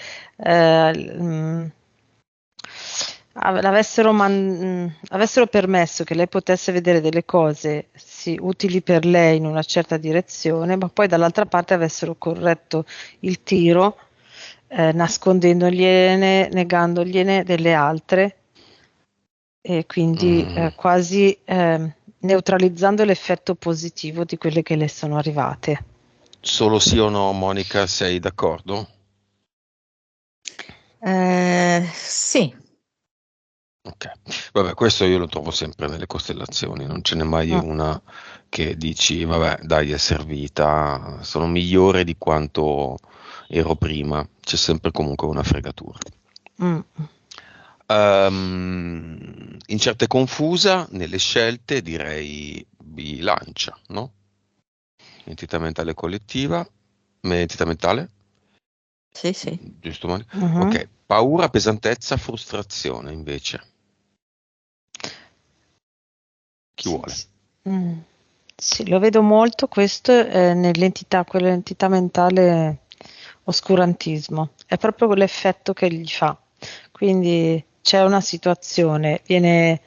[SPEAKER 2] avessero permesso che lei potesse vedere delle cose sì, utili per lei in una certa direzione, ma poi dall'altra parte avessero corretto il tiro, nascondendogliene, negandogliene delle altre e quindi quasi neutralizzando l'effetto positivo di quelle che le sono arrivate.
[SPEAKER 1] Solo sì o no, Monica, sei d'accordo?
[SPEAKER 3] Sì.
[SPEAKER 1] Ok, vabbè, questo io lo trovo sempre nelle costellazioni, non ce n'è mai una che dici, vabbè, dai, è servita, sono migliore di quanto ero prima, c'è sempre comunque una fregatura.
[SPEAKER 2] Mm.
[SPEAKER 1] In certe confusa, nelle scelte direi bilancia, no? Entità mentale collettiva, entità mentale,
[SPEAKER 3] Sì, sì.
[SPEAKER 1] giusto Monica?
[SPEAKER 2] Mhm.
[SPEAKER 1] Ok, paura, pesantezza, frustrazione invece. Chi vuole?
[SPEAKER 2] Mm. Sì, lo vedo molto questo nell'entità, quell'entità mentale oscurantismo, è proprio quell'effetto che gli fa. Quindi c'è una situazione, viene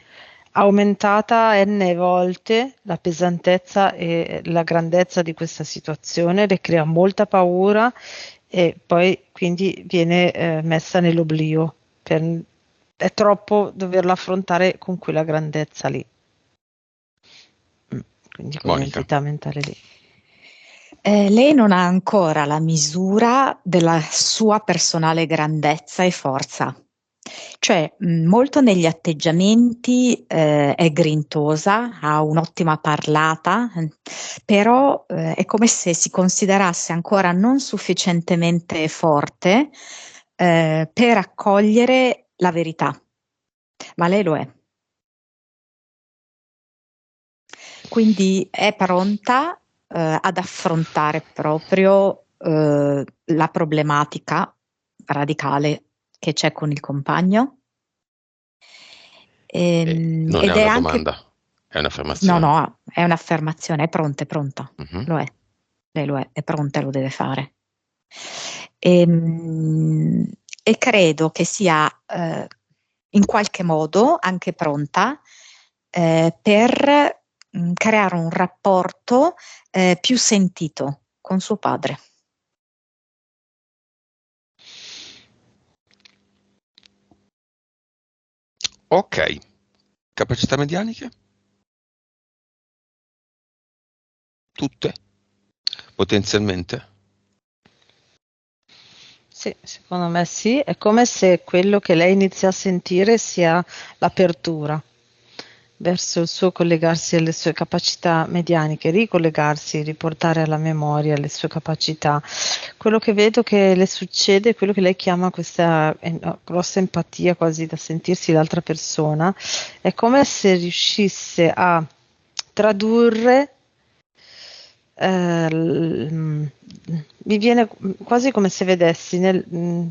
[SPEAKER 2] aumentata n volte la pesantezza e la grandezza di questa situazione, le crea molta paura e poi quindi viene messa nell'oblio. È troppo doverla affrontare con quella grandezza lì. Quindi
[SPEAKER 1] Monica.
[SPEAKER 2] quell'entità mentale lì.
[SPEAKER 3] Lei non ha ancora la misura della sua personale grandezza e forza. Cioè, molto negli atteggiamenti è grintosa, ha un'ottima parlata, però è come se si considerasse ancora non sufficientemente forte per accogliere la verità, ma lei lo è. Quindi è pronta ad affrontare proprio la problematica radicale che c'è con il compagno.
[SPEAKER 1] Non è
[SPEAKER 3] Ed è
[SPEAKER 1] una
[SPEAKER 3] anche,
[SPEAKER 1] domanda, è
[SPEAKER 3] no,
[SPEAKER 1] un'affermazione.
[SPEAKER 3] no, è un'affermazione, è pronta,
[SPEAKER 1] Mhm.
[SPEAKER 3] lo è, lei lo è pronta e lo deve fare. E credo che sia in qualche modo anche pronta per creare un rapporto più sentito con suo padre.
[SPEAKER 1] Ok, capacità medianiche? Tutte? Potenzialmente?
[SPEAKER 2] Sì, secondo me sì, è come se quello che lei inizia a sentire sia l'apertura verso il suo collegarsi alle sue capacità medianiche, ricollegarsi, riportare alla memoria le sue capacità. Quello che vedo che le succede, quello che lei chiama questa grossa empatia, quasi da sentirsi l'altra persona, è come se riuscisse a tradurre mi viene quasi come se vedessi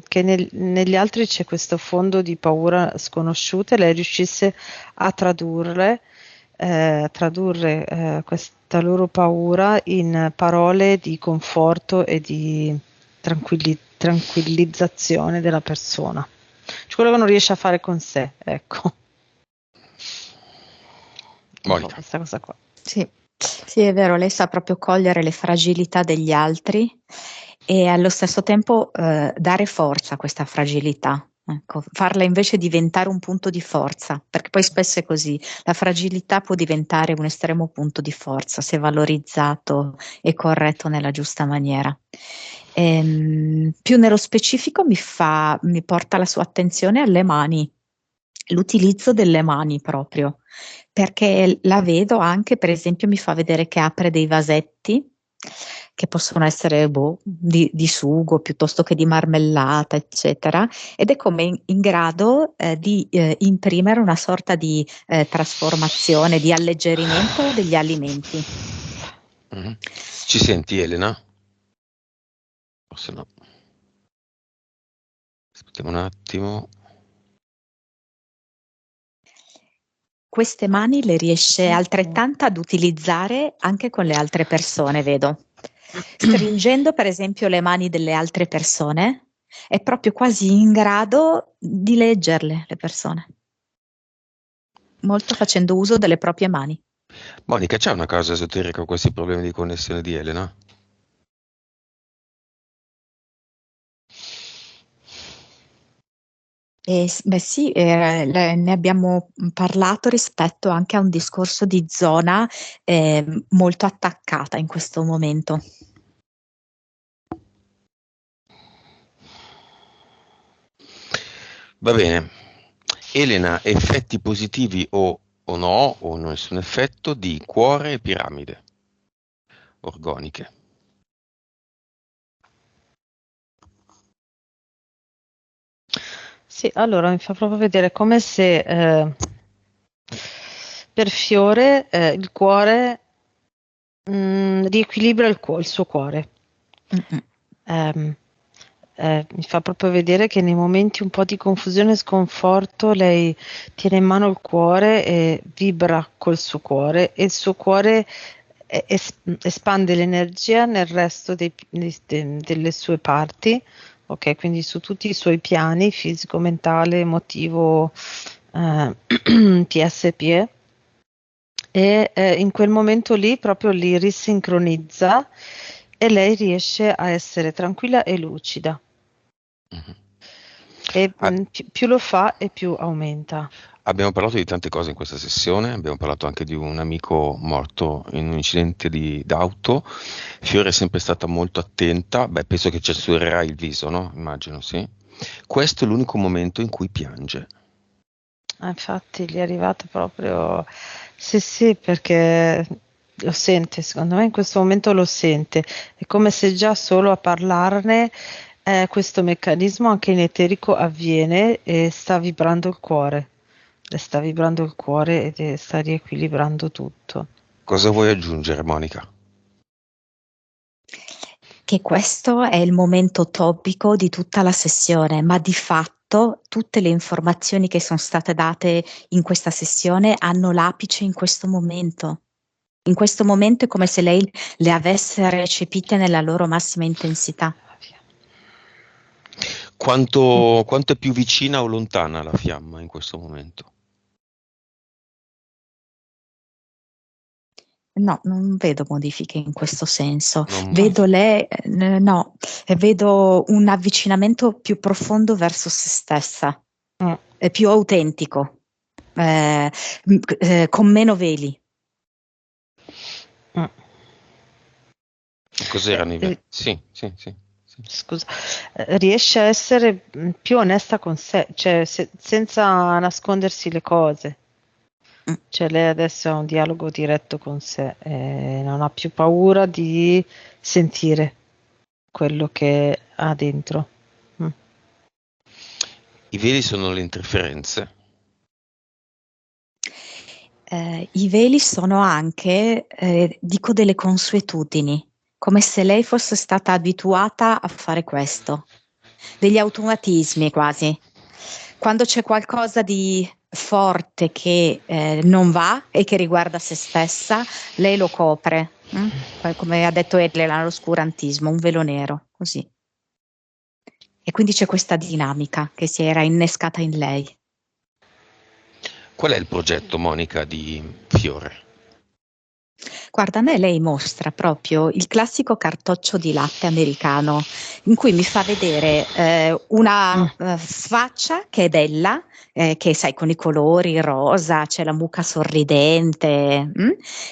[SPEAKER 2] che negli altri c'è questo fondo di paura sconosciuta e lei riuscisse a tradurle tradurre questa loro paura in parole di conforto e di tranquillizzazione della persona. Cioè quello che non riesce a fare con sé, ecco.
[SPEAKER 1] Monica.
[SPEAKER 2] Questa cosa qua.
[SPEAKER 3] Sì. Sì, è vero, lei sa proprio cogliere le fragilità degli altri e allo stesso tempo dare forza a questa fragilità. Ecco, farla invece diventare un punto di forza, perché poi spesso è così, la fragilità può diventare un estremo punto di forza se valorizzato e corretto nella giusta maniera. Più nello specifico mi porta la sua attenzione alle mani, l'utilizzo delle mani proprio, perché la vedo anche, per esempio, mi fa vedere che apre dei vasetti che possono essere di sugo piuttosto che di marmellata, eccetera, ed è come in grado di imprimere una sorta di trasformazione, di alleggerimento degli alimenti.
[SPEAKER 1] Mhm. Ci senti, Elena? Forse no. Aspettiamo un attimo.
[SPEAKER 3] Queste mani le riesce altrettanto ad utilizzare anche con le altre persone, vedo. Stringendo per esempio le mani delle altre persone, è proprio quasi in grado di leggerle le persone, molto facendo uso delle proprie mani.
[SPEAKER 1] Monica, c'è una causa esoterica con questi problemi di connessione di Elena?
[SPEAKER 3] Beh sì, ne abbiamo parlato rispetto anche a un discorso di zona molto attaccata in questo momento.
[SPEAKER 1] Va bene. Elena, effetti positivi o no, o nessun effetto di cuore e piramide organiche.
[SPEAKER 2] Sì, allora mi fa proprio vedere come se per Fiore il cuore riequilibra il suo cuore.
[SPEAKER 3] Mm-mm.
[SPEAKER 2] Mi fa proprio vedere che nei momenti un po' di confusione e sconforto lei tiene in mano il cuore e vibra col suo cuore e il suo cuore espande l'energia nel resto delle sue parti, ok? Quindi su tutti i suoi piani, fisico, mentale, emotivo, PSPE e in quel momento lì proprio li risincronizza e lei riesce a essere tranquilla e lucida
[SPEAKER 1] Mhm.
[SPEAKER 2] e
[SPEAKER 1] Ah,
[SPEAKER 2] più lo fa e più aumenta.
[SPEAKER 1] abbiamo parlato di tante cose in questa sessione, abbiamo parlato anche di un amico morto in un incidente d'auto. Fiore è sempre stata molto attenta, beh, penso che censurerà il viso, no? Immagino, sì. Questo è l'unico momento in cui piange.
[SPEAKER 2] Infatti gli è arrivato proprio, sì sì, perché lo sente, secondo me in questo momento lo sente, è come se già solo a parlarne questo meccanismo anche in eterico avviene e sta vibrando il cuore, le sta vibrando il cuore e sta riequilibrando tutto.
[SPEAKER 1] Cosa vuoi aggiungere, Monica?
[SPEAKER 3] Che questo è il momento topico di tutta la sessione, ma di fatto tutte le informazioni che sono state date in questa sessione hanno l'apice in questo momento. In questo momento è come se lei le avesse recepite nella loro massima intensità.
[SPEAKER 1] Quanto è più vicina o lontana la fiamma in questo momento?
[SPEAKER 3] No, non vedo modifiche in questo senso.
[SPEAKER 1] Non-
[SPEAKER 3] Vedo no, vedo un avvicinamento più profondo verso se stessa,
[SPEAKER 2] Mm,
[SPEAKER 3] più autentico, con meno veli.
[SPEAKER 2] mm.
[SPEAKER 1] Cos'erano i
[SPEAKER 2] Eh,
[SPEAKER 1] Sì, sì, sì, sì.
[SPEAKER 2] scusa, riesce a essere più onesta con sé, cioè senza nascondersi le cose.
[SPEAKER 3] Mm.
[SPEAKER 2] Cioè lei adesso ha un dialogo diretto con sé, non ha più paura di sentire quello che ha dentro. Mm.
[SPEAKER 1] I veli sono le interferenze.
[SPEAKER 3] I veli sono anche, dico, delle consuetudini, come se lei fosse stata abituata a fare questo, degli automatismi quasi. quando c'è qualcosa di forte che non va e che riguarda se stessa, lei lo copre, Poi, come ha detto Elena, l'oscurantismo, un velo nero, così. E quindi c'è questa dinamica che si era innescata in lei.
[SPEAKER 1] Qual è il progetto, Monica, di Fiore?
[SPEAKER 3] Guarda, a me lei mostra proprio il classico cartoccio di latte americano, in cui mi fa vedere una faccia che è bella, che sai, con i colori rosa, c'è la mucca sorridente,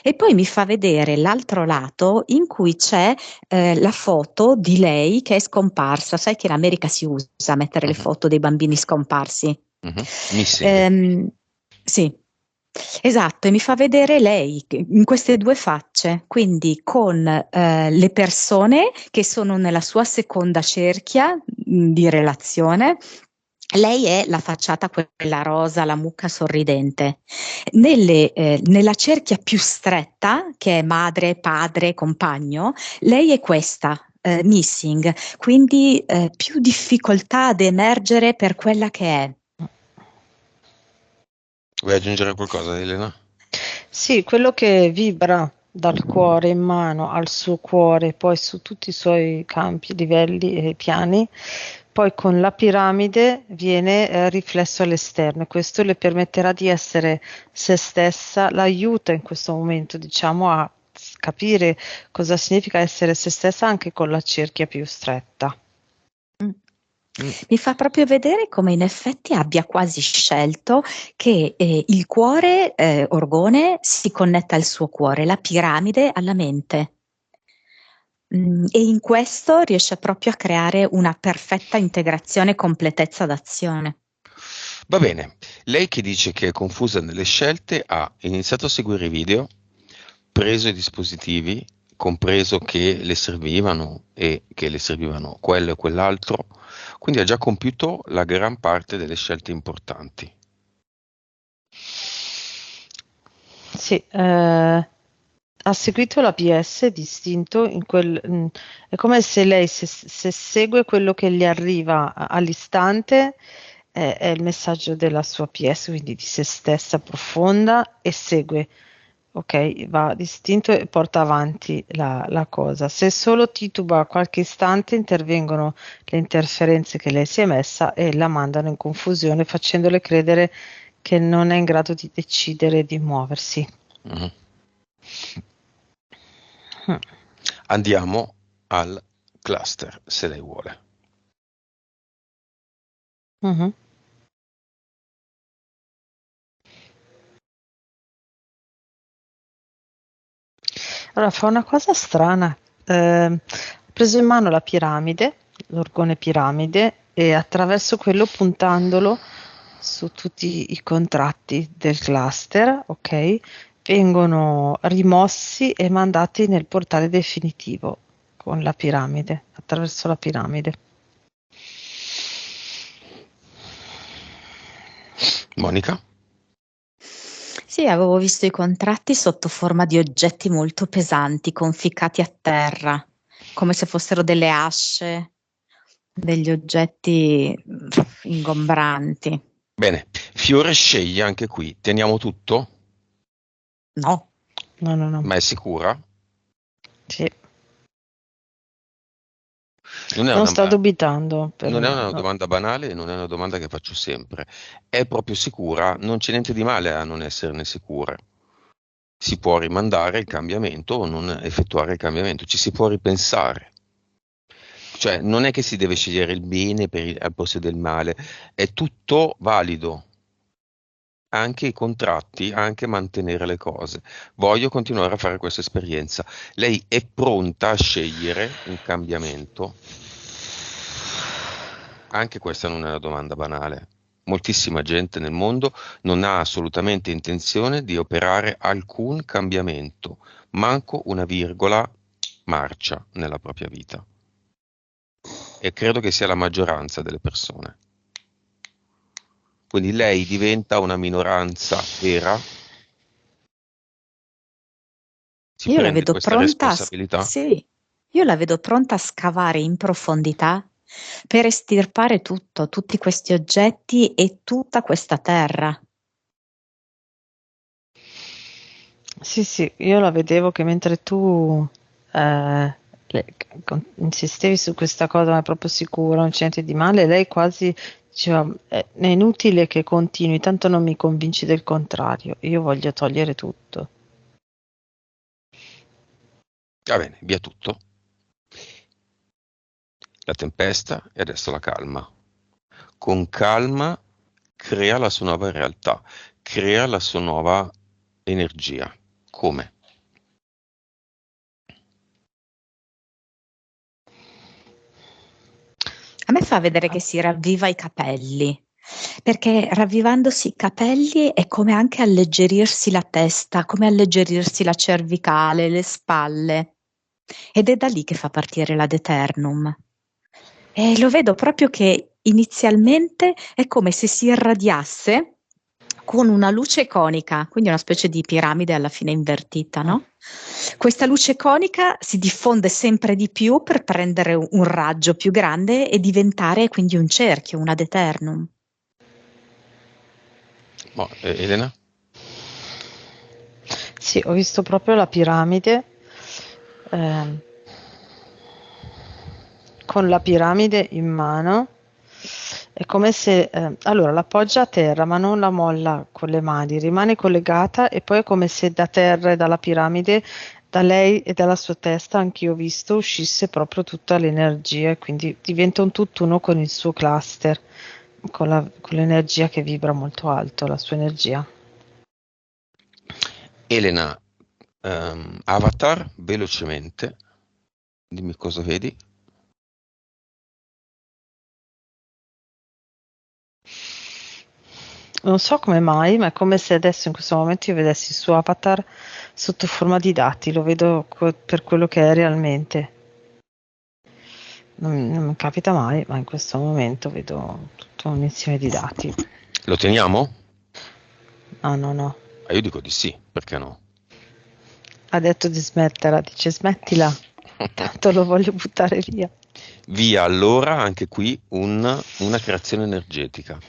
[SPEAKER 3] e poi mi fa vedere l'altro lato in cui c'è la foto di lei che è scomparsa. Sai che in America si usa mettere le foto dei bambini scomparsi.
[SPEAKER 1] Missing.
[SPEAKER 3] Sì, esatto, e mi fa vedere lei in queste due facce, quindi con le persone che sono nella sua seconda cerchia di relazione. Lei è la facciata quella rosa, la mucca sorridente. Nella cerchia più stretta, che è madre, padre, compagno, lei è questa, missing, quindi più difficoltà ad emergere per quella che è.
[SPEAKER 1] Vuoi aggiungere qualcosa, Elena?
[SPEAKER 2] Sì, quello che vibra dal cuore in mano al suo cuore, poi su tutti i suoi campi, livelli e piani, poi con la piramide viene riflesso all'esterno e questo le permetterà di essere se stessa, l'aiuta in questo momento, diciamo, a capire cosa significa essere se stessa anche con la cerchia più stretta.
[SPEAKER 3] Mi fa proprio vedere come in effetti abbia quasi scelto che il cuore, Orgone, si connetta al suo cuore, la piramide alla mente. E in questo riesce proprio a creare una perfetta integrazione e completezza d'azione.
[SPEAKER 1] Va bene, lei che dice che è confusa nelle scelte ha iniziato a seguire i video, preso i dispositivi, compreso che le servivano e che le servivano quello e quell'altro, quindi ha già compiuto la gran parte delle scelte importanti.
[SPEAKER 2] Sì, ha seguito l'ABS distinto è come se lei se segue quello che gli arriva all'istante è il messaggio della sua PS, quindi di se stessa profonda e segue, ok, va distinto e porta avanti la cosa. Se solo tituba qualche istante intervengono le interferenze che lei si è messa e la mandano in confusione facendole credere che non è in grado di decidere di muoversi.
[SPEAKER 1] Mhm. Andiamo al cluster, se lei vuole.
[SPEAKER 2] Mhm. Allora, fa una cosa strana. Ha preso in mano la piramide, l'orgone piramide, e attraverso quello puntandolo su tutti i contratti del cluster, ok, vengono rimossi e mandati nel portale definitivo con la piramide, attraverso la piramide.
[SPEAKER 1] Monica?
[SPEAKER 3] Sì, avevo visto i contratti sotto forma di oggetti molto pesanti, conficcati a terra, come se fossero delle asce, degli oggetti ingombranti.
[SPEAKER 1] Bene, Fiore sceglie anche qui. Teniamo tutto?
[SPEAKER 3] No,
[SPEAKER 2] No, no, no.
[SPEAKER 1] Ma è sicura?
[SPEAKER 2] Sì.
[SPEAKER 1] Non è
[SPEAKER 2] Non
[SPEAKER 1] una,
[SPEAKER 2] sto dubitando per
[SPEAKER 1] non è una
[SPEAKER 2] no.
[SPEAKER 1] domanda banale, non è una domanda che faccio sempre. È proprio sicura? Non c'è niente di male a non esserne sicura. Si può rimandare il cambiamento o non effettuare il cambiamento, ci si può ripensare. Cioè, non è che si deve scegliere il bene al posto del male, è tutto valido. Anche i contratti, anche mantenere le cose. Voglio continuare a fare questa esperienza. Lei è pronta a scegliere un cambiamento? Anche questa non è una domanda banale. Moltissima gente nel mondo non ha assolutamente intenzione di operare alcun cambiamento, manco una virgola marcia nella propria vita. E credo che sia la maggioranza delle persone. Quindi lei diventa una minoranza vera? Si
[SPEAKER 3] io la
[SPEAKER 1] prende
[SPEAKER 3] vedo
[SPEAKER 1] questa
[SPEAKER 3] pronta,
[SPEAKER 1] responsabilità?
[SPEAKER 3] sì, io la vedo pronta a scavare in profondità per estirpare tutto, tutti questi oggetti e tutta questa terra.
[SPEAKER 2] Sì, sì, io la vedevo che mentre tu insistevi su questa cosa, ma è proprio sicuro, non c'è niente di male, lei quasi diceva, è inutile che continui, tanto non mi convinci del contrario, io voglio togliere tutto.
[SPEAKER 1] Va bene, via tutto. La tempesta e adesso la calma. Con calma crea la sua nuova realtà, crea la sua nuova energia. Come?
[SPEAKER 3] A me fa vedere che si ravviva i capelli, perché ravvivandosi i capelli è come anche alleggerirsi la testa, come alleggerirsi la cervicale, le spalle. Ed è da lì che fa partire l'ad eternum. E lo vedo proprio che inizialmente è come se si irradiasse con una luce conica, quindi una specie di piramide alla fine invertita, no? Questa luce conica si diffonde sempre di più per prendere un raggio più grande e diventare quindi un cerchio, un ad eternum.
[SPEAKER 1] Elena?
[SPEAKER 2] Sì, ho visto proprio la piramide, ehm, con la piramide in mano. È come se, allora l'appoggia a terra, ma non la molla con le mani, rimane collegata e poi è come se da terra e dalla piramide, da lei e dalla sua testa, anche io ho visto, uscisse proprio tutta l'energia e quindi diventa un tutt'uno con il suo cluster, con l'energia che vibra molto alto, la sua energia.
[SPEAKER 1] Elena, Avatar, velocemente, dimmi cosa vedi.
[SPEAKER 2] Non so come mai, ma è come se adesso in questo momento io vedessi il suo avatar sotto forma di dati, lo vedo per quello che è realmente. Non mi capita mai, ma in questo momento vedo tutto un insieme di dati.
[SPEAKER 1] Lo teniamo?
[SPEAKER 2] No, no, no.
[SPEAKER 1] Io dico di sì, perché no?
[SPEAKER 2] Ha detto di smetterla, dice smettila, tanto lo voglio buttare via.
[SPEAKER 1] Via allora anche qui una creazione energetica.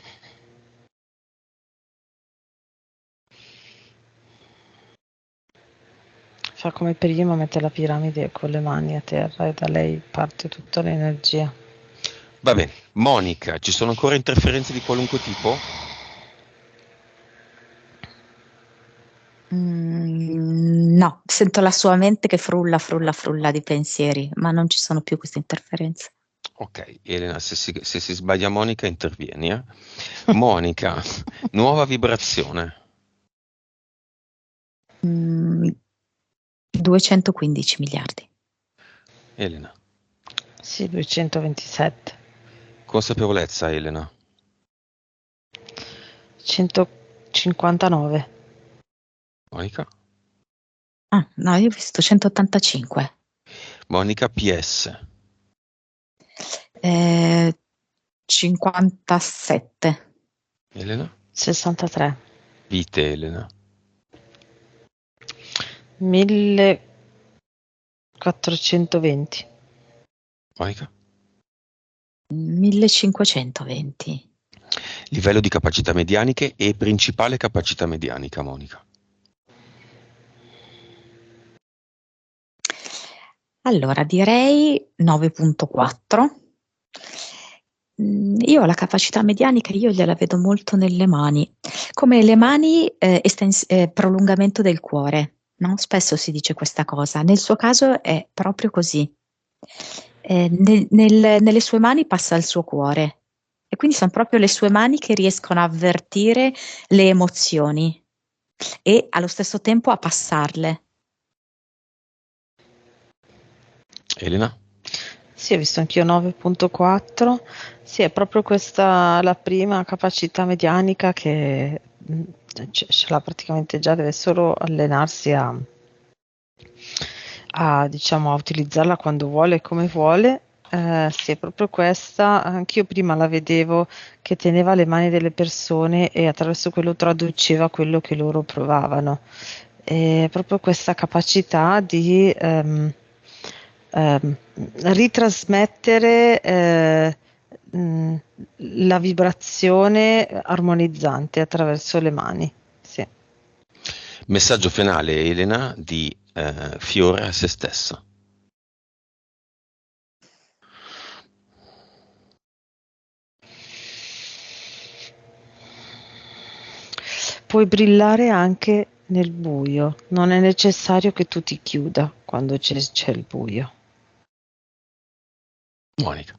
[SPEAKER 2] Fa come prima, mette la piramide con le mani a terra e da lei parte tutta l'energia.
[SPEAKER 1] Va bene, Monica, ci sono ancora interferenze di qualunque tipo?
[SPEAKER 3] No, sento la sua mente che frulla di pensieri, ma non ci sono più queste interferenze.
[SPEAKER 1] Ok, Elena, se si sbaglia Monica intervieni. Monica, nuova vibrazione.
[SPEAKER 3] 215 miliardi.
[SPEAKER 1] Elena.
[SPEAKER 2] Sì, 227.
[SPEAKER 1] Consapevolezza, Elena.
[SPEAKER 2] 159.
[SPEAKER 1] Monica.
[SPEAKER 3] Ah, no, io ho visto 185.
[SPEAKER 1] Monica PS.
[SPEAKER 3] 57.
[SPEAKER 1] Elena.
[SPEAKER 2] 63.
[SPEAKER 1] Vite, Elena.
[SPEAKER 2] 1420.
[SPEAKER 1] Monica.
[SPEAKER 3] 1520.
[SPEAKER 1] Livello di capacità medianiche e principale capacità medianica, Monica.
[SPEAKER 3] Allora, direi 9.4. Io la capacità medianica, io gliela vedo molto nelle mani, come le mani prolungamento del cuore, no? Spesso si dice questa cosa, nel suo caso è proprio così. Nelle sue mani passa il suo cuore e quindi sono proprio le sue mani che riescono a avvertire le emozioni e allo stesso tempo a passarle.
[SPEAKER 1] Elena.
[SPEAKER 2] Sì, ho visto anch'io 9.4. Sì, è proprio questa la prima capacità medianica che ce l'ha praticamente già, deve solo allenarsi diciamo, a utilizzarla quando vuole e come vuole. Sì, è proprio questa. Anch'io prima la vedevo che teneva le mani delle persone e attraverso quello traduceva quello che loro provavano. È proprio questa capacità di ritrasmettere la vibrazione armonizzante attraverso le mani. Sì.
[SPEAKER 1] Messaggio finale, Elena, di Fiore a se stessa.
[SPEAKER 2] Puoi brillare anche nel buio, non è necessario che tu ti chiuda quando c'è il buio.
[SPEAKER 1] Monica.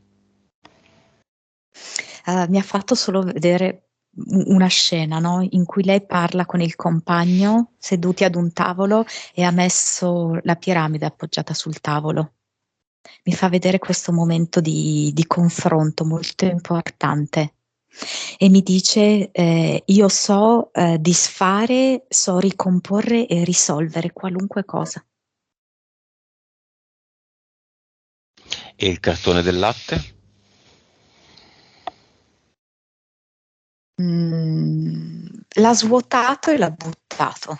[SPEAKER 3] Mi ha fatto solo vedere una scena, no? In cui lei parla con il compagno seduti ad un tavolo e ha messo la piramide appoggiata sul tavolo. Mi fa vedere questo momento di confronto molto importante e mi dice io so disfare, so ricomporre e risolvere qualunque cosa.
[SPEAKER 1] E il cartone del latte?
[SPEAKER 3] L'ha svuotato e l'ha buttato.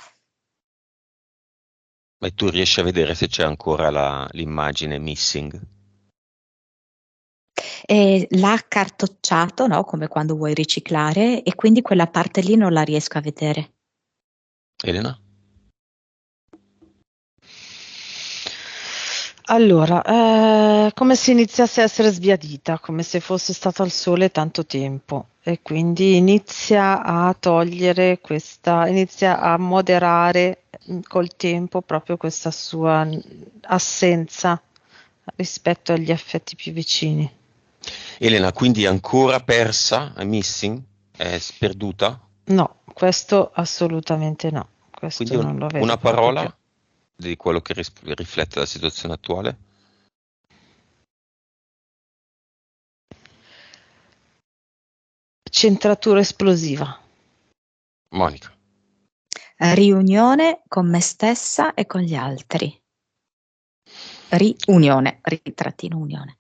[SPEAKER 1] Ma tu riesci a vedere se c'è ancora l'immagine missing?
[SPEAKER 3] E l'ha accartocciato, no? Come quando vuoi riciclare, e quindi quella parte lì non la riesco a vedere.
[SPEAKER 1] Elena?
[SPEAKER 2] Allora, come se iniziasse a essere sbiadita, come se fosse stata al sole tanto tempo e quindi inizia a togliere inizia a moderare col tempo proprio questa sua assenza rispetto agli affetti più vicini.
[SPEAKER 1] Elena, quindi è ancora persa? È missing? È sperduta?
[SPEAKER 2] No, questo assolutamente no,
[SPEAKER 1] Quindi
[SPEAKER 2] questo non lo vedo
[SPEAKER 1] una
[SPEAKER 2] proprio più.
[SPEAKER 1] parola di quello che riflette la situazione attuale?
[SPEAKER 2] Centratura esplosiva.
[SPEAKER 1] Monica.
[SPEAKER 3] Riunione con me stessa e con gli altri. Riunione, ritrattino unione.